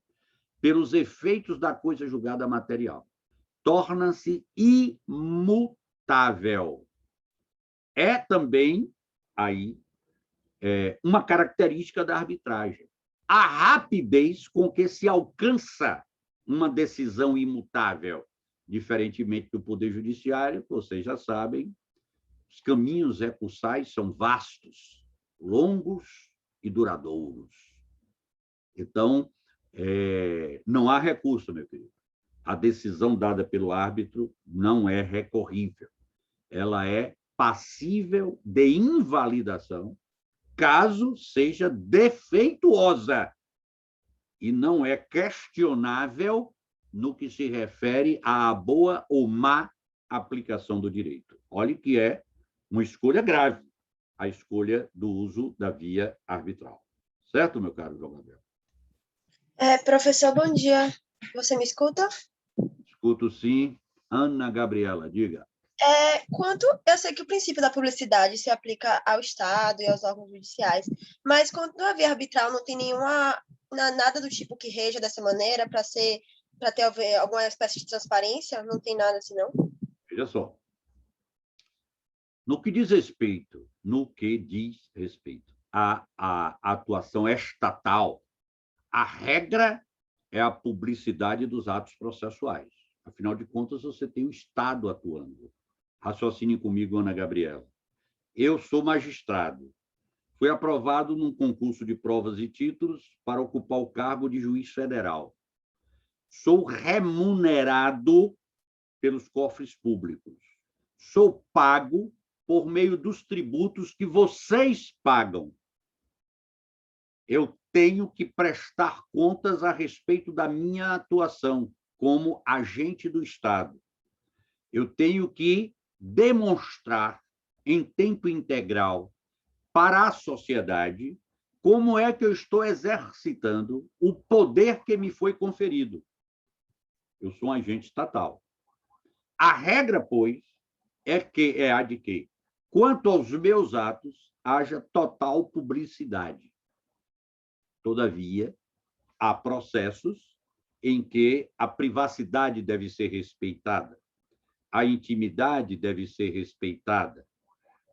pelos efeitos da coisa julgada material. Torna-se imutável. É também aí uma característica da arbitragem. A rapidez com que se alcança uma decisão imutável, diferentemente do Poder Judiciário, vocês já sabem, os caminhos recursais são vastos, longos e duradouros. Então, não há recurso, meu querido. A decisão dada pelo árbitro não é recorrível. Ela é passível de invalidação, caso seja defeituosa, e não é questionável no que se refere à boa ou má aplicação do direito. Olhe que é uma escolha grave, a escolha do uso da via arbitral. Certo, meu caro João Gabriel? Professor, bom dia. Você me escuta? Escuto sim. Ana Gabriela, diga. Eu sei que o princípio da publicidade se aplica ao Estado e aos órgãos judiciais, mas quando a via arbitral não tem nada do tipo que reja dessa maneira para ter alguma espécie de transparência, não tem nada assim, não? Veja só. No que diz respeito à atuação estatal, a regra é a publicidade dos atos processuais. Afinal de contas, você tem o Estado atuando. Raciocine comigo, Ana Gabriela. Eu sou magistrado. Fui aprovado num concurso de provas e títulos para ocupar o cargo de juiz federal. Sou remunerado pelos cofres públicos. Sou pago por meio dos tributos que vocês pagam. Eu tenho que prestar contas a respeito da minha atuação como agente do Estado. Eu tenho que demonstrar em tempo integral para a sociedade como é que eu estou exercitando o poder que me foi conferido. Eu sou um agente estatal. A regra, pois, é a de que, quanto aos meus atos, haja total publicidade. Todavia, há processos em que a privacidade deve ser respeitada, a intimidade deve ser respeitada,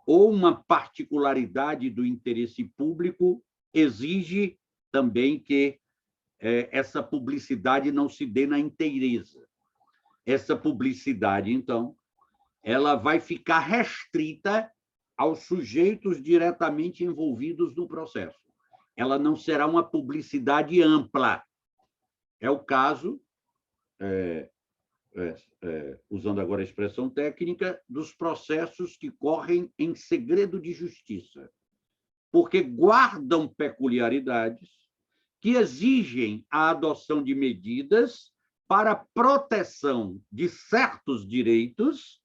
ou uma particularidade do interesse público exige também que essa publicidade não se dê na inteireza. Essa publicidade, então, ela vai ficar restrita aos sujeitos diretamente envolvidos no processo. Ela não será uma publicidade ampla. É o caso, usando agora a expressão técnica, dos processos que correm em segredo de justiça, porque guardam peculiaridades que exigem a adoção de medidas para proteção de certos direitos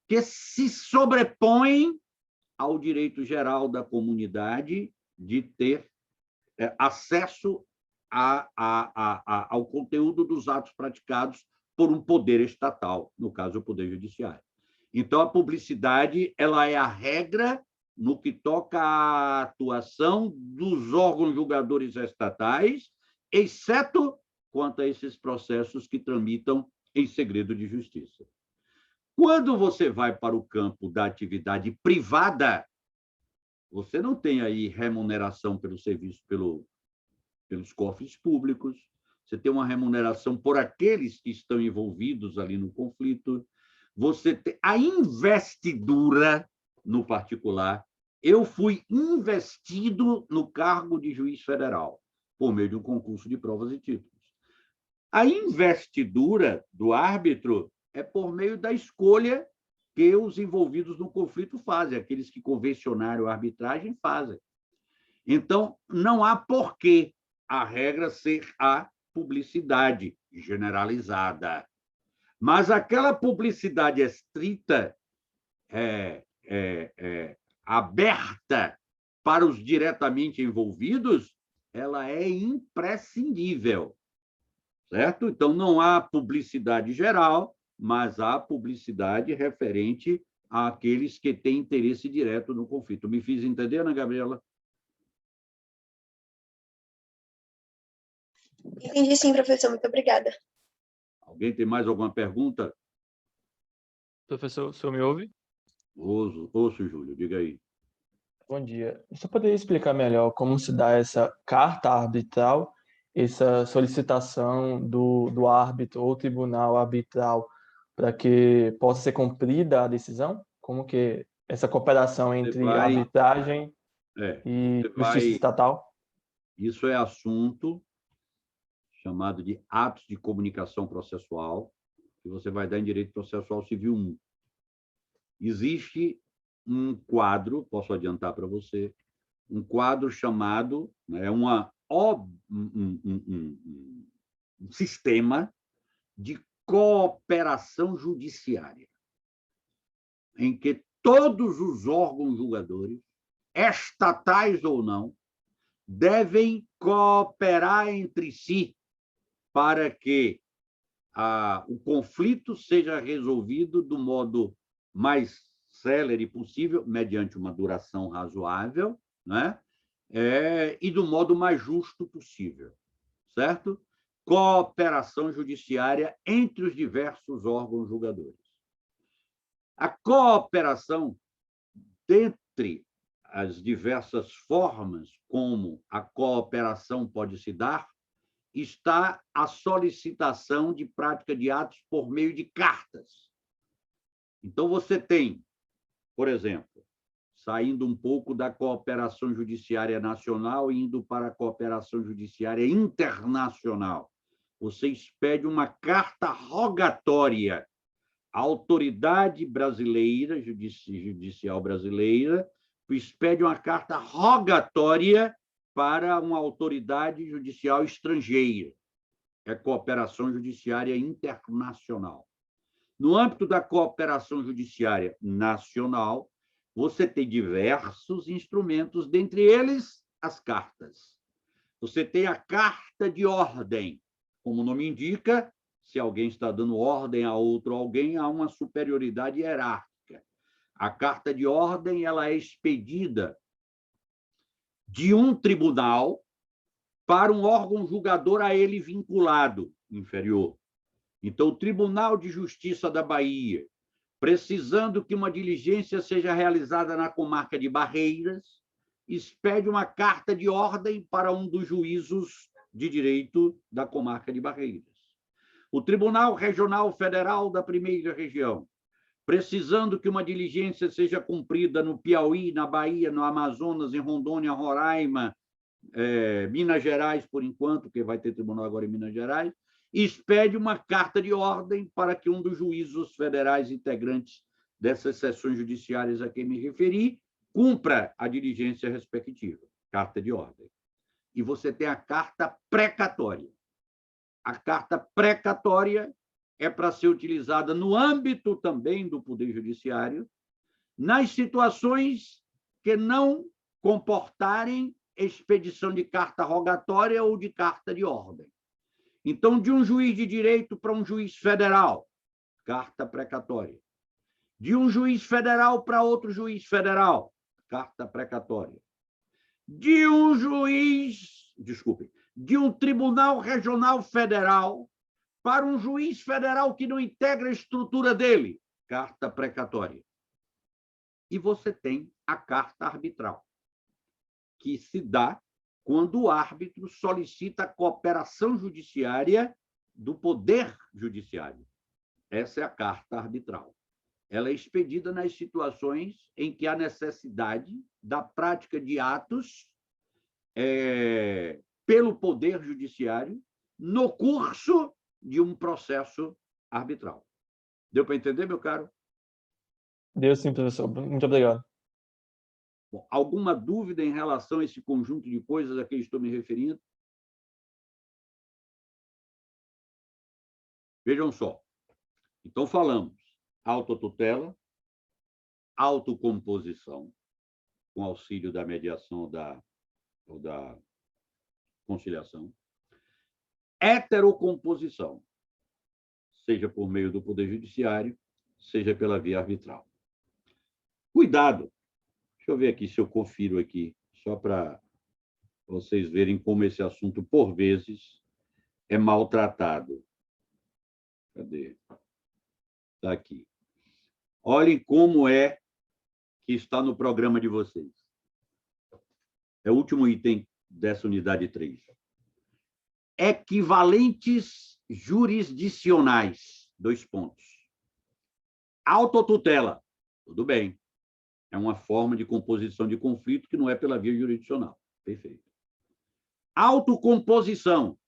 que se sobrepõem ao direito geral da comunidade de ter acesso ao conteúdo dos atos praticados por um poder estatal, no caso, o Poder Judiciário. Então, a publicidade ela é a regra no que toca à atuação dos órgãos julgadores estatais, exceto quanto a esses processos que tramitam em segredo de justiça. Quando você vai para o campo da atividade privada, você não tem aí remuneração pelo serviço pelos cofres públicos, você tem uma remuneração por aqueles que estão envolvidos ali no conflito, você tem a investidura no particular. Eu fui investido no cargo de juiz federal, por meio de um concurso de provas e títulos. A investidura do árbitro é por meio da escolha que os envolvidos no conflito fazem, aqueles que convencionaram a arbitragem fazem. Então, não há porquê a regra ser a publicidade generalizada. Mas aquela publicidade estrita, aberta para os diretamente envolvidos, ela é imprescindível, certo? Então, não há publicidade geral, mas há publicidade referente àqueles que têm interesse direto no conflito. Me fiz entender, Ana Gabriela? Entendi sim, professor. Muito obrigada. Alguém tem mais alguma pergunta? Professor, o senhor me ouve? Ouço, Júlio, diga aí. Bom dia. Você poderia explicar melhor como se dá essa carta arbitral, essa solicitação do árbitro ou tribunal arbitral para que possa ser cumprida a decisão? Como que essa cooperação entre arbitragem e justiça estatal? Isso é assunto chamado de atos de comunicação processual, que você vai dar em Direito Processual Civil 1. Existe um quadro, posso adiantar para você, um quadro chamado, um sistema de cooperação judiciária, em que todos os órgãos julgadores, estatais ou não, devem cooperar entre si para que o conflito seja resolvido do modo mais célere possível, mediante uma duração razoável, né? E do modo mais justo possível, certo? Cooperação judiciária entre os diversos órgãos julgadores. A cooperação, dentre as diversas formas como a cooperação pode se dar, está a solicitação de prática de atos por meio de cartas. Então, você tem, por exemplo, saindo um pouco da cooperação judiciária nacional e indo para a cooperação judiciária internacional, você expede uma carta rogatória à autoridade brasileira, judicial brasileira, expede uma carta rogatória para uma autoridade judicial estrangeira. É cooperação judiciária internacional. No âmbito da cooperação judiciária nacional, você tem diversos instrumentos, dentre eles as cartas. Você tem a carta de ordem. Como o nome indica, se alguém está dando ordem a outro alguém, há uma superioridade hierárquica. A carta de ordem ela é expedida de um tribunal para um órgão julgador a ele vinculado, inferior. Então, o Tribunal de Justiça da Bahia, precisando que uma diligência seja realizada na comarca de Barreiras, expede uma carta de ordem para um dos juízos de direito da comarca de Barreiras. O Tribunal Regional Federal da Primeira Região, precisando que uma diligência seja cumprida no Piauí, na Bahia, no Amazonas, em Rondônia, Roraima, Minas Gerais, por enquanto, porque vai ter tribunal agora em Minas Gerais, expede uma carta de ordem para que um dos juízos federais integrantes dessas sessões judiciárias a quem me referi cumpra a diligência respectiva, carta de ordem. E você tem a carta precatória. A carta precatória é para ser utilizada no âmbito também do Poder Judiciário, nas situações que não comportarem expedição de carta rogatória ou de carta de ordem. Então, de um juiz de direito para um juiz federal, carta precatória. De um juiz federal para outro juiz federal, carta precatória. De um tribunal regional federal para um juiz federal que não integra a estrutura dele, carta precatória. E você tem a carta arbitral, que se dá quando o árbitro solicita a cooperação judiciária do Poder Judiciário. Essa é a carta arbitral. Ela é expedida nas situações em que há necessidade da prática de atos pelo Poder Judiciário no curso de um processo arbitral. Deu para entender, meu caro? Deu sim, professor. Muito obrigado. Bom, alguma dúvida em relação a esse conjunto de coisas a que estou me referindo? Vejam só. Então, falamos autotutela, autocomposição, com auxílio da mediação ou da conciliação, heterocomposição, seja por meio do Poder Judiciário, seja pela via arbitral. Cuidado! Deixa eu ver aqui se eu confiro aqui, só para vocês verem como esse assunto, por vezes, é maltratado. Cadê? Está aqui. Olhem como é que está no programa de vocês. É o último item dessa unidade 3. Equivalentes jurisdicionais. 2 pontos. Autotutela. Tudo bem. É uma forma de composição de conflito que não é pela via jurisdicional. Perfeito. Autocomposição.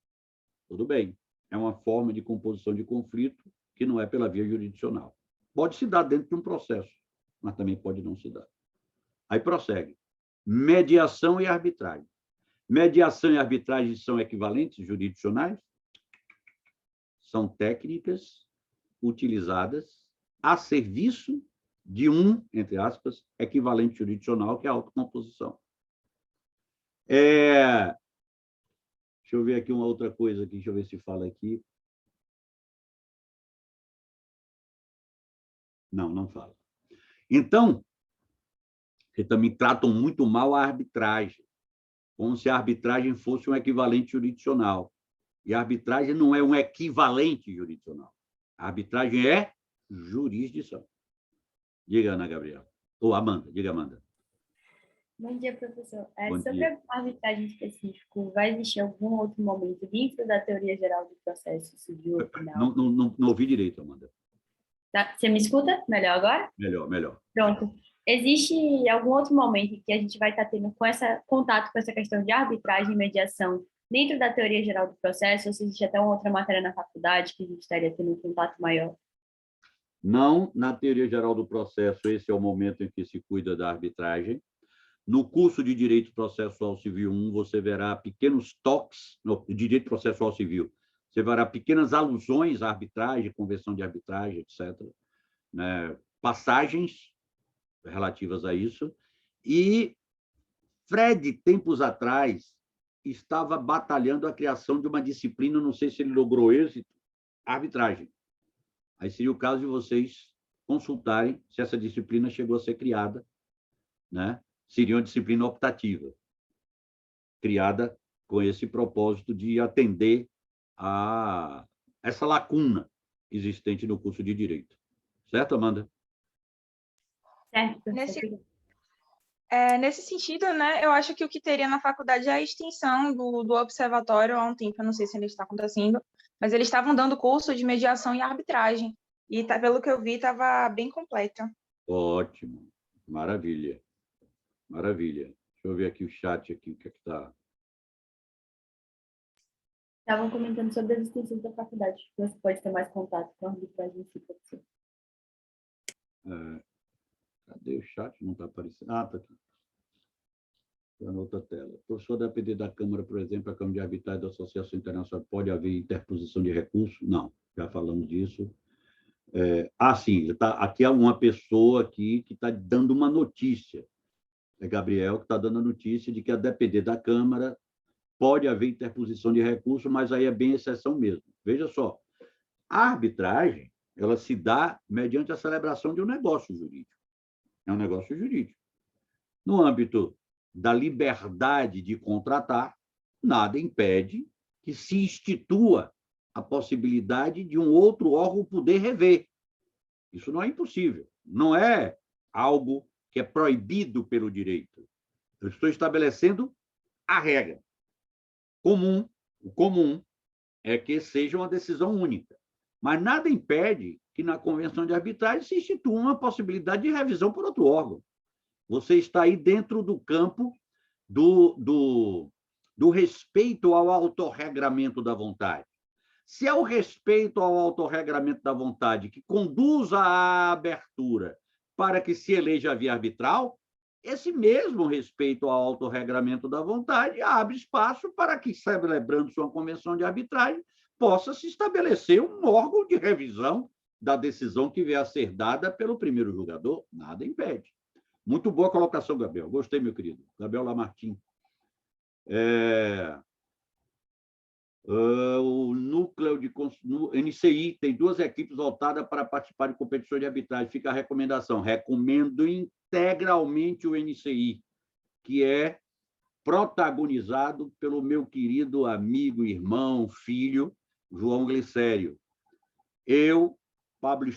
Tudo bem. É uma forma de composição de conflito que não é pela via jurisdicional. Pode se dar dentro de um processo, mas também pode não se dar. Aí prossegue. Mediação e arbitragem. Mediação e arbitragem são equivalentes jurisdicionais? São técnicas utilizadas a serviço de um, entre aspas, equivalente jurisdicional, que é a autocomposição. Deixa eu ver aqui uma outra coisa aqui, deixa eu ver se fala aqui. Não fala. Então, que também tratam muito mal a arbitragem, como se a arbitragem fosse um equivalente jurisdicional. E a arbitragem não é um equivalente jurisdicional. A arbitragem é jurisdição. Diga, Ana Gabriela. Ou Amanda, diga, Amanda. Bom dia, professor. Bom Sobre dia. a arbitragem específico, vai existir algum outro momento dentro da teoria geral do processo civil ou penal? Não ouvi direito, Amanda. Tá? Você me escuta melhor agora? Melhor. Pronto. Existe algum outro momento em que a gente vai estar tendo contato com essa questão de arbitragem e mediação dentro da teoria geral do processo, ou se existe até uma outra matéria na faculdade que a gente estaria tendo um contato maior? Não, na teoria geral do processo, esse é o momento em que se cuida da arbitragem. No curso de Direito Processual Civil 1, você verá pequenos toques, no Direito Processual Civil, você verá pequenas alusões à arbitragem, convenção de arbitragem, etc., né? Passagens relativas a isso. E Fred, tempos atrás, estava batalhando a criação de uma disciplina, não sei se ele logrou êxito, arbitragem. Aí seria o caso de vocês consultarem se essa disciplina chegou a ser criada, né? Seria uma disciplina optativa, criada com esse propósito de atender a essa lacuna existente no curso de Direito. Certo, Amanda? Certo. Nesse sentido, né, eu acho que o que teria na faculdade é a extinção do observatório há um tempo, eu não sei se ainda está acontecendo, mas eles estavam dando curso de mediação e arbitragem, e pelo que eu vi, estava bem completa. Ótimo, maravilha. Deixa eu ver aqui o chat, aqui, o que é que está. Estavam comentando sobre as extensões da faculdade, que você pode ter mais contato com a arbitragem em si, professor. Cadê o chat? Não está aparecendo. Está aqui. Está na outra tela. Professor, a depender da Câmara, por exemplo, a Câmara de Arbitragem da Associação Internacional, pode haver interposição de recurso? Não, já falamos disso. Sim, aqui há uma pessoa aqui que está dando uma notícia. É Gabriel que está dando a notícia de que, a depender da Câmara, pode haver interposição de recurso, mas aí é bem exceção mesmo. Veja só, a arbitragem, ela se dá mediante a celebração de um negócio jurídico. É um negócio jurídico. No âmbito da liberdade de contratar, nada impede que se institua a possibilidade de um outro órgão poder rever. Isso não é impossível. Não é algo que é proibido pelo direito. Eu estou estabelecendo a regra. O comum é que seja uma decisão única. Mas nada impede que, na convenção de arbitragem, se institua uma possibilidade de revisão por outro órgão. Você está aí dentro do campo do respeito ao autorregramento da vontade. Se é o respeito ao autorregramento da vontade que conduza à abertura para que se eleja a via arbitral, esse mesmo respeito ao autorregramento da vontade abre espaço para que, celebrando sua convenção de arbitragem, possa se estabelecer um órgão de revisão da decisão que vier a ser dada pelo primeiro julgador. Nada impede. Muito boa colocação, Gabriel. Gostei, meu querido. Gabriel Lamartine. O núcleo de NCI tem 2 equipes voltadas para participar de competições de arbitragem. Fica a recomendação. Recomendo integralmente o NCI, que é protagonizado pelo meu querido amigo, irmão, filho, João Glicério. Eu e Pablo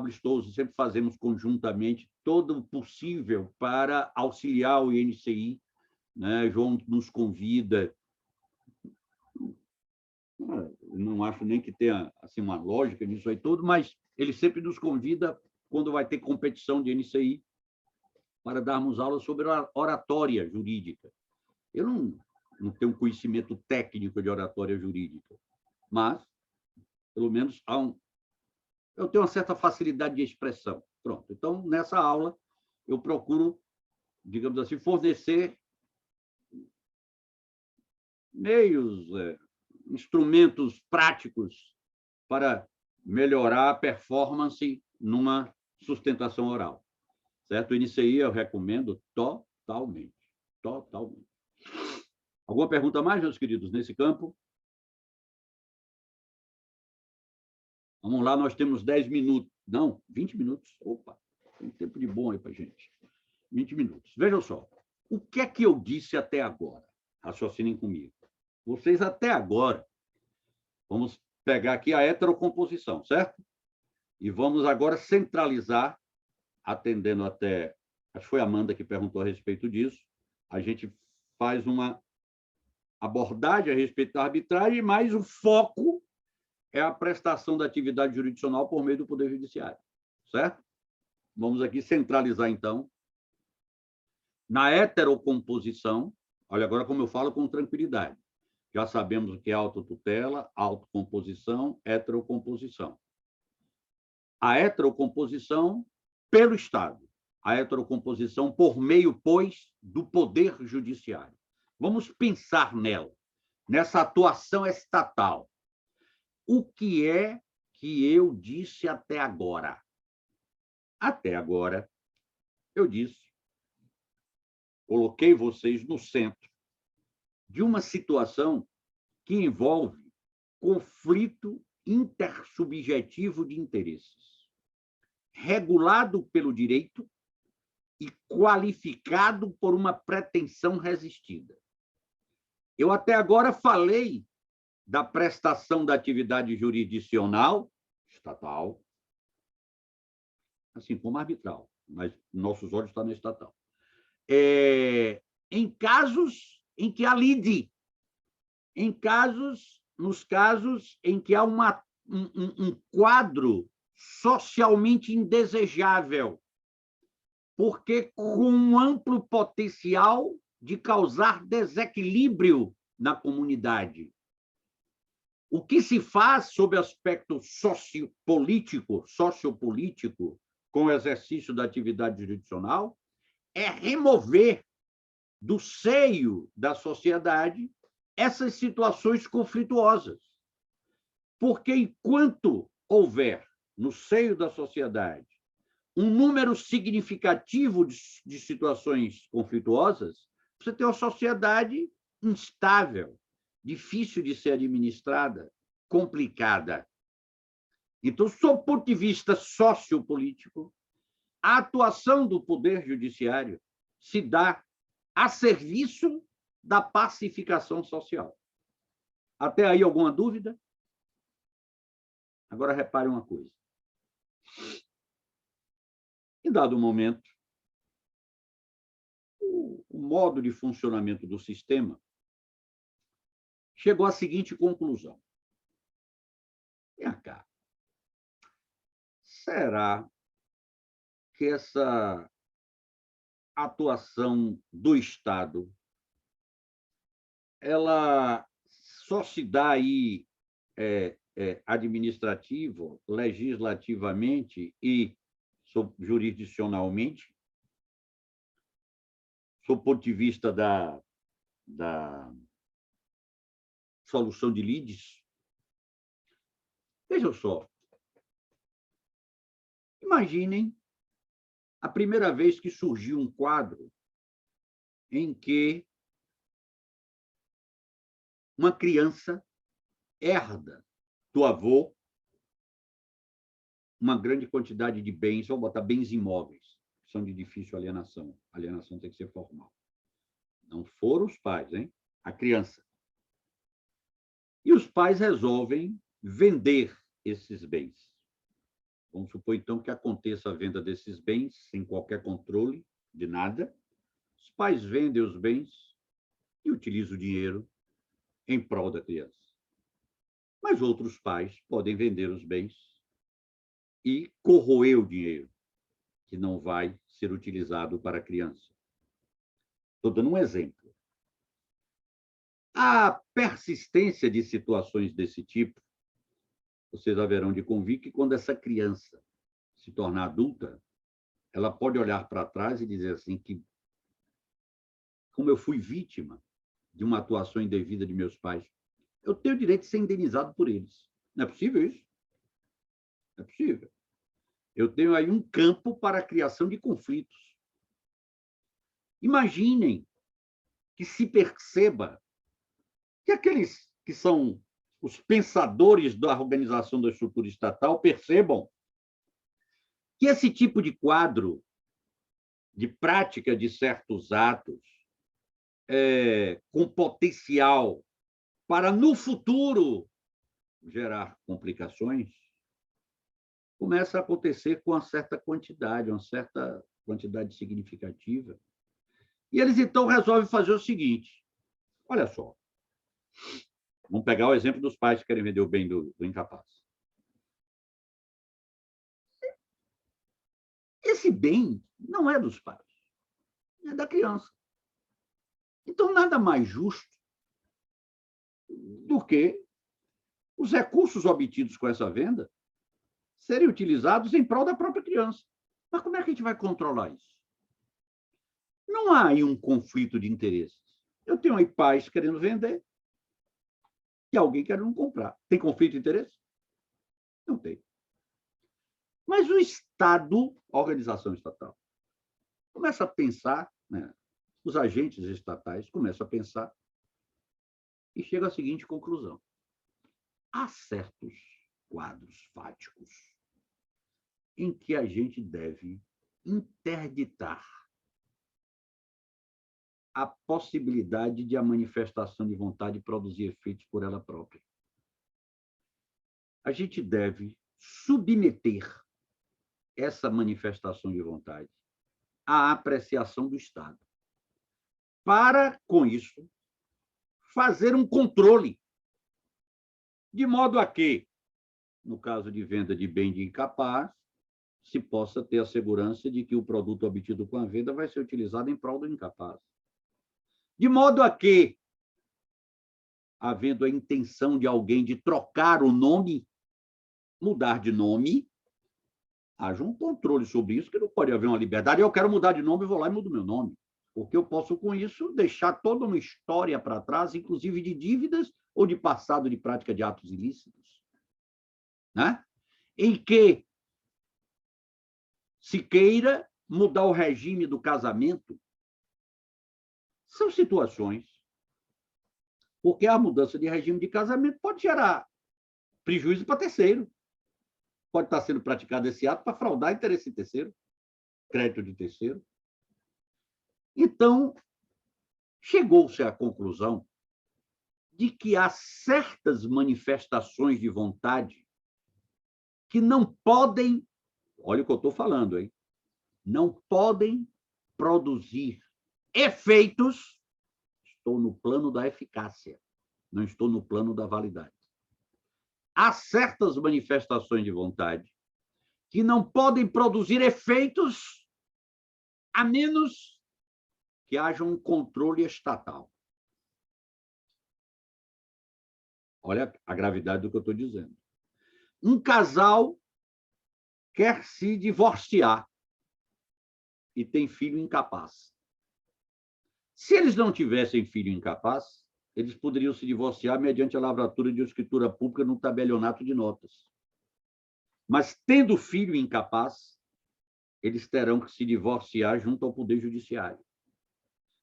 Stolze sempre fazemos conjuntamente todo o possível para auxiliar o INCI, né? João nos convida. Não acho nem que tenha assim, uma lógica nisso aí tudo, mas ele sempre nos convida quando vai ter competição de NCI para darmos aula sobre oratória jurídica. Eu não tenho conhecimento técnico de oratória jurídica, mas, pelo menos, eu tenho uma certa facilidade de expressão. Pronto. Então, nessa aula, eu procuro, digamos assim, fornecer meios, instrumentos práticos para melhorar a performance numa sustentação oral. Certo? O NCI eu recomendo totalmente. Totalmente. Alguma pergunta mais, meus queridos, nesse campo? Vamos lá, nós temos 10 minutos. Não, 20 minutos. Opa, tem tempo de bom aí para gente. 20 minutos. Vejam só. O que é que eu disse até agora? Raciocinem comigo. Vocês até agora, vamos pegar aqui a heterocomposição, certo? E vamos agora centralizar, atendendo até... Acho que foi a Amanda que perguntou a respeito disso. A gente faz uma abordagem a respeito da arbitragem, mas o foco é a prestação da atividade jurisdicional por meio do Poder Judiciário, certo? Vamos aqui centralizar, então, na heterocomposição. Olha, agora como eu falo com tranquilidade. Já sabemos o que é autotutela, autocomposição, heterocomposição. A heterocomposição pelo Estado. A heterocomposição por meio, pois, do Poder Judiciário. Vamos pensar nela, nessa atuação estatal. O que é que eu disse até agora? Até agora, eu disse, coloquei vocês no centro de uma situação que envolve conflito intersubjetivo de interesses, regulado pelo direito e qualificado por uma pretensão resistida. Eu até agora falei da prestação da atividade jurisdicional estatal, assim como arbitral, mas nossos olhos estão na estatal. Em casos em que há lide, nos casos em que há um quadro socialmente indesejável, porque com um amplo potencial de causar desequilíbrio na comunidade. O que se faz sob aspecto sociopolítico com o exercício da atividade jurisdicional é remover do seio da sociedade essas situações conflituosas. Porque enquanto houver no seio da sociedade um número significativo de situações conflituosas, você tem uma sociedade instável, difícil de ser administrada, complicada. Então, sob o ponto de vista sociopolítico, a atuação do Poder Judiciário se dá a serviço da pacificação social. Até aí, alguma dúvida? Agora, repare uma coisa. Em dado momento, o modo de funcionamento do sistema chegou à seguinte conclusão. Vem cá. Será que essa atuação do Estado ela só se dá aí administrativo, legislativamente e jurisdicionalmente, sob o ponto de vista da solução de lides? Vejam só. Imaginem a primeira vez que surgiu um quadro em que uma criança herda do avô uma grande quantidade de bens, vamos botar bens imóveis, que são de difícil alienação. A alienação tem que ser formal. Não foram os pais, hein? A criança. E os pais resolvem vender esses bens. Vamos supor, então, que aconteça a venda desses bens sem qualquer controle de nada. Os pais vendem os bens e utilizam o dinheiro em prol da criança. Mas outros pais podem vender os bens e corroer o dinheiro, que não vai ser utilizado para a criança. Estou dando um exemplo. A persistência de situações desse tipo, vocês haverão de convir que quando essa criança se tornar adulta, ela pode olhar para trás e dizer assim que, como eu fui vítima de uma atuação indevida de meus pais, eu tenho o direito de ser indenizado por eles. Não é possível isso? Não é possível. Eu tenho aí um campo para a criação de conflitos. Imaginem que se perceba, que aqueles que são os pensadores da organização da estrutura estatal percebam que esse tipo de quadro de prática de certos atos com potencial para, no futuro, gerar complicações, começa a acontecer com uma certa quantidade significativa. E eles, então, resolvem fazer o seguinte, olha só, vamos pegar o exemplo dos pais que querem vender o bem do incapaz. Esse bem não é dos pais, é da criança. Então, nada mais justo do que os recursos obtidos com essa venda serem utilizados em prol da própria criança. Mas como é que a gente vai controlar isso? Não há aí um conflito de interesses. Eu tenho aí pais querendo vender e alguém querendo comprar. Tem conflito de interesse? Não tem. Mas o Estado, a organização estatal, começa a pensar, né? Os agentes estatais começam a pensar e chega à seguinte conclusão. Há certos quadros fáticos em que a gente deve interditar a possibilidade de a manifestação de vontade produzir efeitos por ela própria. A gente deve submeter essa manifestação de vontade à apreciação do Estado, para, com isso, fazer um controle, de modo a que, no caso de venda de bem de incapaz, se possa ter a segurança de que o produto obtido com a venda vai ser utilizado em prol do incapaz. De modo a que, havendo a intenção de alguém de trocar o nome, mudar de nome, haja um controle sobre isso, que não pode haver uma liberdade. Eu quero mudar de nome, eu vou lá e mudo meu nome. Porque eu posso, com isso, deixar toda uma história para trás, inclusive de dívidas ou de passado de prática de atos ilícitos, né? Em que se queira mudar o regime do casamento. São situações, porque a mudança de regime de casamento pode gerar prejuízo para terceiro. Pode estar sendo praticado esse ato para fraudar interesse de terceiro, crédito de terceiro. Então, chegou-se à conclusão de que há certas manifestações de vontade que não podem, olha o que eu estou falando, hein? Não podem produzir efeitos, estou no plano da eficácia, não estou no plano da validade. Há certas manifestações de vontade que não podem produzir efeitos a menos que haja um controle estatal. Olha a gravidade do que eu estou dizendo. Um casal quer se divorciar e tem filho incapaz. Se eles não tivessem filho incapaz, eles poderiam se divorciar mediante a lavratura de escritura pública no tabelionato de notas. Mas, tendo filho incapaz, eles terão que se divorciar junto ao Poder Judiciário.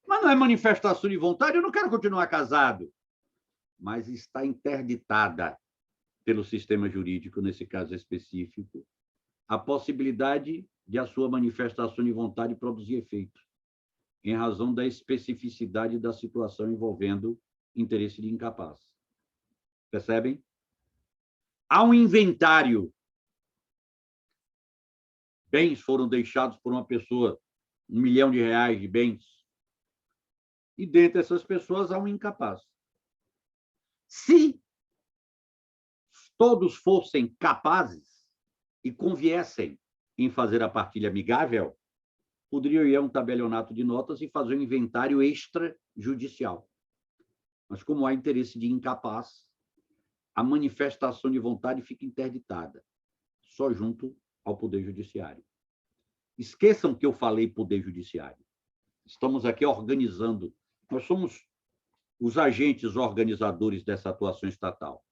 Mas não é manifestação de vontade, eu não quero continuar casado. Mas está interditada pelo sistema jurídico, nesse caso específico, a possibilidade de a sua manifestação de vontade produzir efeito, em razão da especificidade da situação envolvendo interesse de incapaz. Percebem? Há um inventário. Bens foram deixados por uma pessoa, R$1 milhão de bens. E dentre essas pessoas há um incapaz. Se todos fossem capazes e conviessem em fazer a partilha amigável, poderiam ir a um tabelionato de notas e fazer um inventário extrajudicial. Mas, como há interesse de incapaz, a manifestação de vontade fica interditada, só junto ao Poder Judiciário. Esqueçam que eu falei Poder Judiciário. Estamos aqui organizando. Nós somos os agentes organizadores dessa atuação estatal.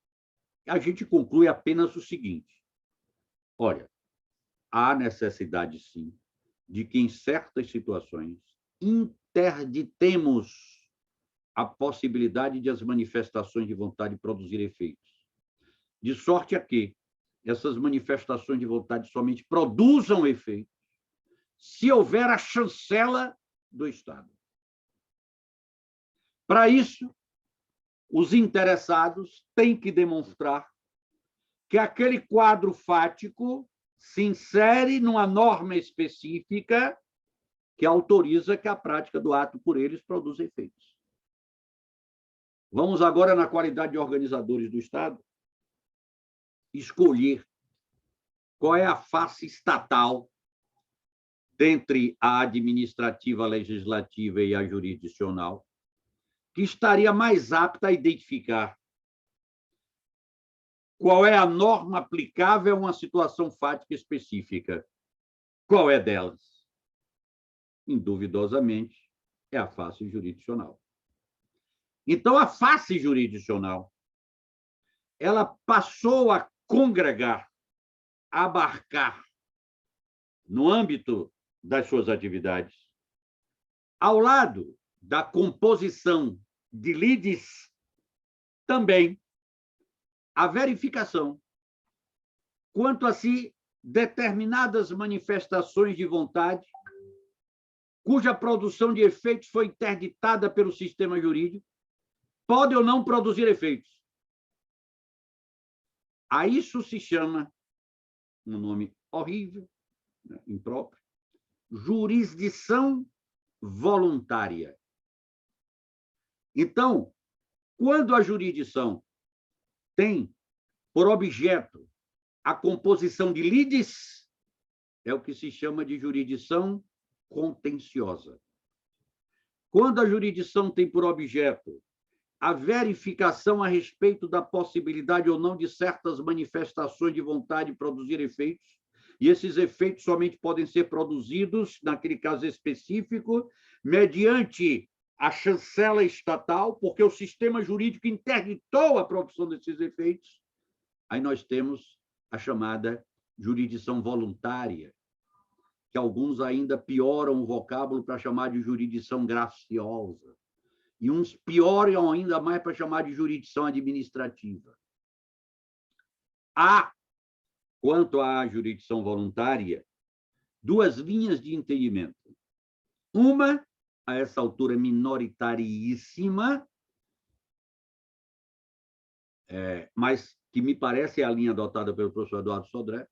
A gente conclui apenas o seguinte. Olha, há necessidade, sim, de que, em certas situações, interditemos a possibilidade de as manifestações de vontade produzir efeitos. De sorte a que essas manifestações de vontade somente produzam efeitos se houver a chancela do Estado. Para isso, os interessados têm que demonstrar que aquele quadro fático se insere numa norma específica que autoriza que a prática do ato por eles produza efeitos. Vamos agora, na qualidade de organizadores do Estado, escolher qual é a face estatal dentre a administrativa, a legislativa e a jurisdicional que estaria mais apta a identificar qual é a norma aplicável a uma situação fática específica. Qual é delas? Induvidosamente, é a face jurisdicional. Então, a face jurisdicional, ela passou a congregar, a abarcar, no âmbito das suas atividades, ao lado da composição de lides, também a verificação quanto a si determinadas manifestações de vontade cuja produção de efeitos foi interditada pelo sistema jurídico pode ou não produzir efeitos. A isso se chama, um nome horrível, impróprio, jurisdição voluntária. Então, quando a jurisdição tem por objeto a composição de lides, é o que se chama de jurisdição contenciosa. Quando a jurisdição tem por objeto a verificação a respeito da possibilidade ou não de certas manifestações de vontade produzir efeitos, e esses efeitos somente podem ser produzidos, naquele caso específico, mediante a chancela estatal, porque o sistema jurídico interditou a produção desses efeitos, aí nós temos a chamada jurisdição voluntária, que alguns ainda pioram o vocábulo para chamar de jurisdição graciosa, e uns pioram ainda mais para chamar de jurisdição administrativa. Há, quanto à jurisdição voluntária, duas linhas de entendimento. Uma, a essa altura minoritarieíssima, mas que me parece é a linha adotada pelo professor Eduardo Sodré,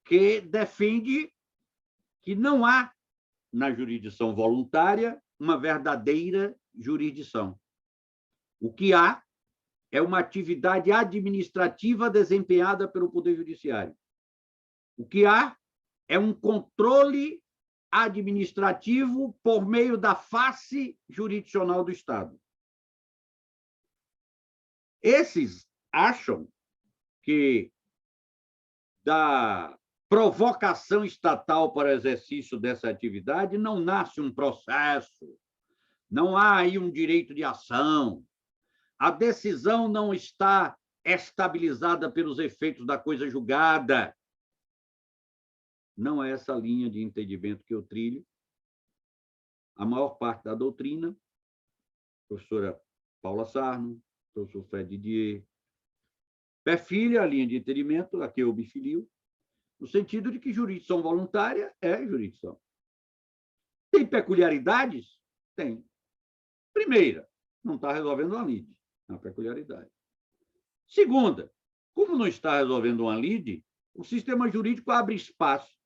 que defende que não há, na jurisdição voluntária, uma verdadeira jurisdição. O que há é uma atividade administrativa desempenhada pelo Poder Judiciário. O que há é um controle administrativo por meio da face jurisdicional do Estado. Esses acham que da provocação estatal para o exercício dessa atividade não nasce um processo, não há aí um direito de ação, a decisão não está estabilizada pelos efeitos da coisa julgada. Não é essa linha de entendimento que eu trilho. A maior parte da doutrina, professora Paula Sarno, professor Fred Didier, perfilha a linha de entendimento a que eu me filio, no sentido de que jurisdição voluntária é jurisdição. Tem peculiaridades? Tem. Primeira, não está resolvendo uma lide, é uma peculiaridade. Segunda, como não está resolvendo uma lide, o sistema jurídico abre espaço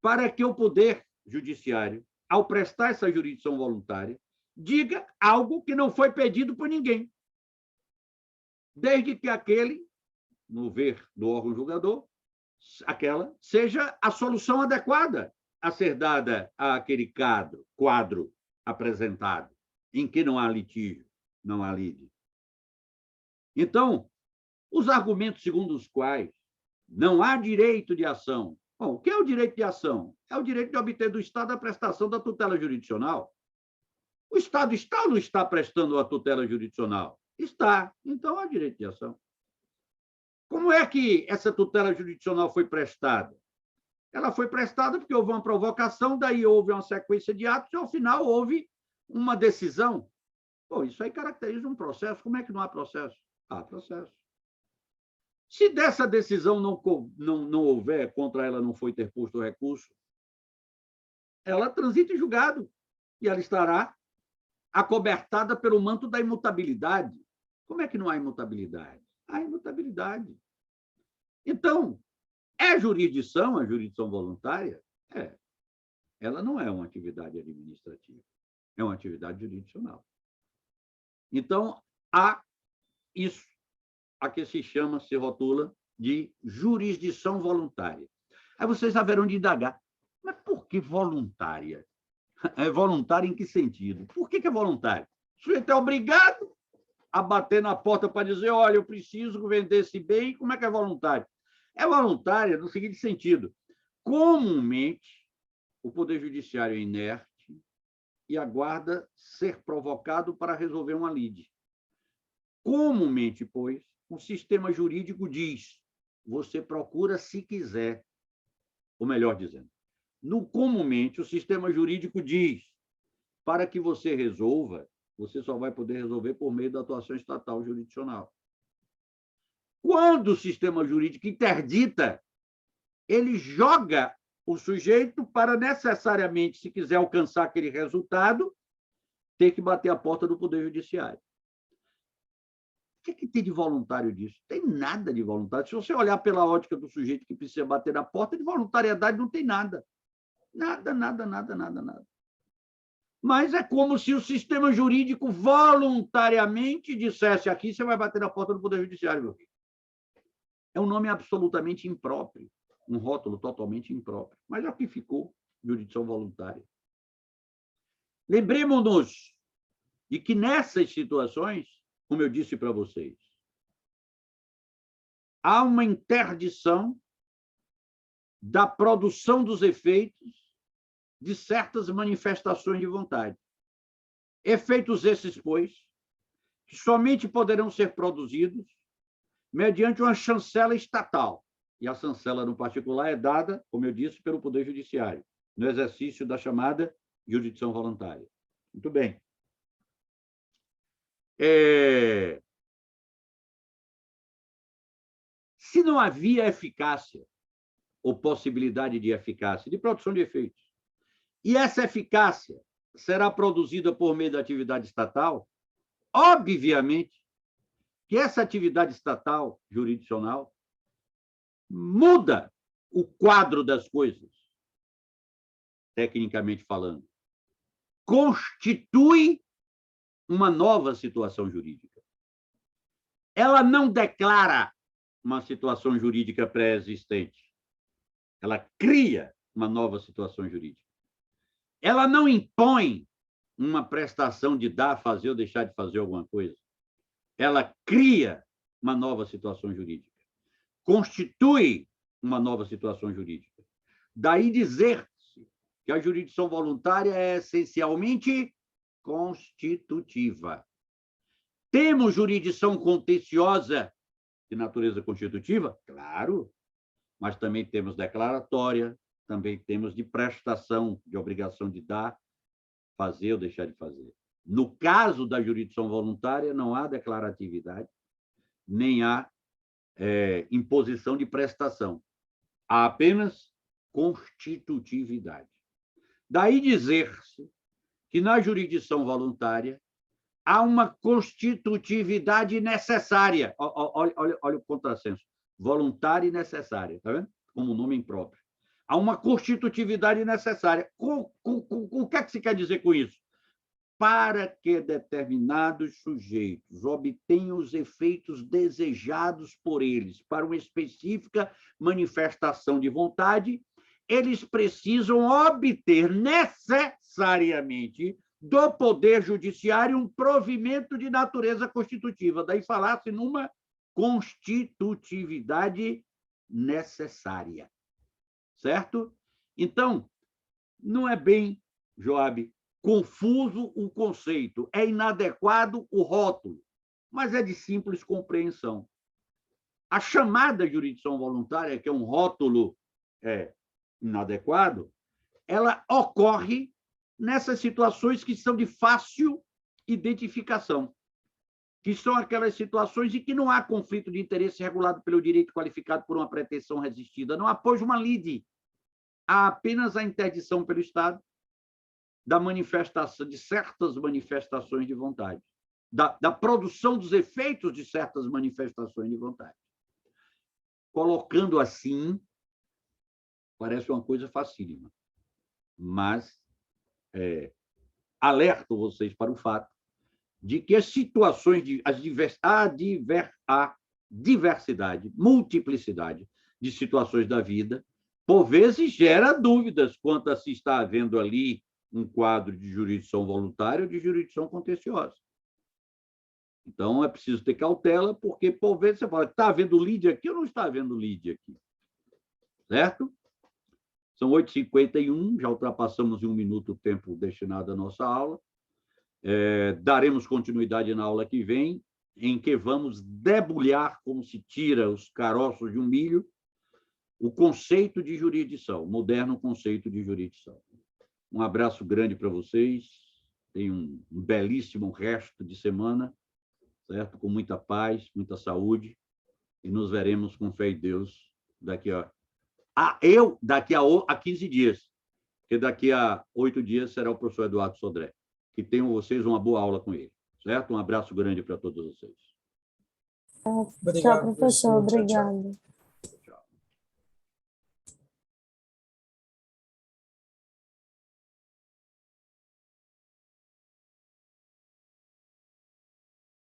para que o Poder Judiciário, ao prestar essa jurisdição voluntária, diga algo que não foi pedido por ninguém, desde que aquele, no ver do órgão julgador, aquela seja a solução adequada a ser dada àquele quadro apresentado, em que não há litígio, não há lide. Então, os argumentos segundo os quais não há direito de ação. Bom, o que é o direito de ação? É o direito de obter do Estado a prestação da tutela jurisdicional. O Estado está ou não está prestando a tutela jurisdicional? Está. Então, há direito de ação. Como é que essa tutela jurisdicional foi prestada? Ela foi prestada porque houve uma provocação, daí houve uma sequência de atos e, ao final, houve uma decisão. Pô, isso aí caracteriza um processo. Como é que não há processo? Há processo. Se dessa decisão não houver, contra ela não foi interposto o recurso, ela transita em julgado e ela estará acobertada pelo manto da imutabilidade. Como é que não há imutabilidade? Há imutabilidade. Então, é jurisdição, a jurisdição voluntária? É. Ela não é uma atividade administrativa, é uma atividade jurisdicional. Então, há isso, a que se rotula de jurisdição voluntária. Aí vocês haverão de indagar, mas por que voluntária? É voluntária em que sentido? Por que é voluntário? O sujeito é obrigado a bater na porta para dizer, olha, eu preciso vender esse bem, como é que é voluntário? É voluntária no seguinte sentido, comumente, o Poder Judiciário é inerte e aguarda ser provocado para resolver uma lide. Comumente, pois, o sistema jurídico diz, você procura se quiser, ou melhor dizendo, comumente o sistema jurídico diz, para que você resolva, você só vai poder resolver por meio da atuação estatal jurisdicional. Quando o sistema jurídico interdita, ele joga o sujeito para necessariamente, se quiser alcançar aquele resultado, ter que bater a porta do Poder Judiciário. O que tem de voluntário disso? Não tem nada de voluntário. Se você olhar pela ótica do sujeito que precisa bater na porta, de voluntariedade não tem nada. Nada, nada, nada, nada, nada. Mas é como se o sistema jurídico voluntariamente dissesse aqui você vai bater na porta do Poder Judiciário, meu filho. É um nome absolutamente impróprio, um rótulo totalmente impróprio. Mas é o que ficou, jurisdição voluntária. Lembremos-nos de que nessas situações, como eu disse para vocês, há uma interdição da produção dos efeitos de certas manifestações de vontade. Efeitos esses, pois, que somente poderão ser produzidos mediante uma chancela estatal. E a chancela, no particular, é dada, como eu disse, pelo Poder Judiciário, no exercício da chamada jurisdição voluntária. Muito bem. Se não havia eficácia ou possibilidade de eficácia, de produção de efeitos, e essa eficácia será produzida por meio da atividade estatal, obviamente que essa atividade estatal jurisdicional muda o quadro das coisas, tecnicamente falando, constitui uma nova situação jurídica. Ela não declara uma situação jurídica pré-existente. Ela cria uma nova situação jurídica. Ela não impõe uma prestação de dar, fazer ou deixar de fazer alguma coisa. Ela cria uma nova situação jurídica. Constitui uma nova situação jurídica. Daí dizer-se que a jurisdição voluntária é essencialmente constitutiva. Temos jurisdição contenciosa de natureza constitutiva? Claro, mas também temos declaratória, também temos de prestação, de obrigação de dar, fazer ou deixar de fazer. No caso da jurisdição voluntária, não há declaratividade, nem há imposição de prestação. Há apenas constitutividade. Daí dizer-se que na jurisdição voluntária há uma constitutividade necessária. Olha o contrassenso. Voluntária e necessária, está vendo? Como nome impróprio. Há uma constitutividade necessária. O que é que se quer dizer com isso? Para que determinados sujeitos obtenham os efeitos desejados por eles para uma específica manifestação de vontade, eles precisam obter necessariamente do Poder Judiciário um provimento de natureza constitutiva. Daí falar-se numa constitutividade necessária. Certo? Então, não é bem, Joab, confuso o conceito, é inadequado o rótulo, mas é de simples compreensão. A chamada jurisdição voluntária, que é um rótulo inadequado, ela ocorre nessas situações que são de fácil identificação, que são aquelas situações em que não há conflito de interesse regulado pelo direito qualificado por uma pretensão resistida, não há, pois, uma lide, há apenas a interdição pelo Estado da manifestação, de certas manifestações de vontade, da produção dos efeitos de certas manifestações de vontade. Colocando assim, parece uma coisa facílima, mas alerto vocês para o fato de que as situações, a diversidade, multiplicidade de situações da vida, por vezes gera dúvidas quanto a se está havendo ali um quadro de jurisdição voluntária ou de jurisdição contenciosa. Então, é preciso ter cautela, porque, por vezes, você fala, está havendo lide aqui ou não está havendo lide aqui? Certo? São 8h51, já ultrapassamos em 1 minuto o tempo destinado à nossa aula. Daremos continuidade na aula que vem, em que vamos debulhar como se tira os caroços de um milho, o conceito de jurisdição, o moderno conceito de jurisdição. Um abraço grande para vocês, tenham um belíssimo resto de semana, certo? Com muita paz, muita saúde, e nos veremos com fé em Deus daqui a 15 dias, porque daqui a 8 dias será o professor Eduardo Sodré. Que tenham vocês uma boa aula com ele, certo? Um abraço grande para todos vocês. Tchau, professor. Obrigado.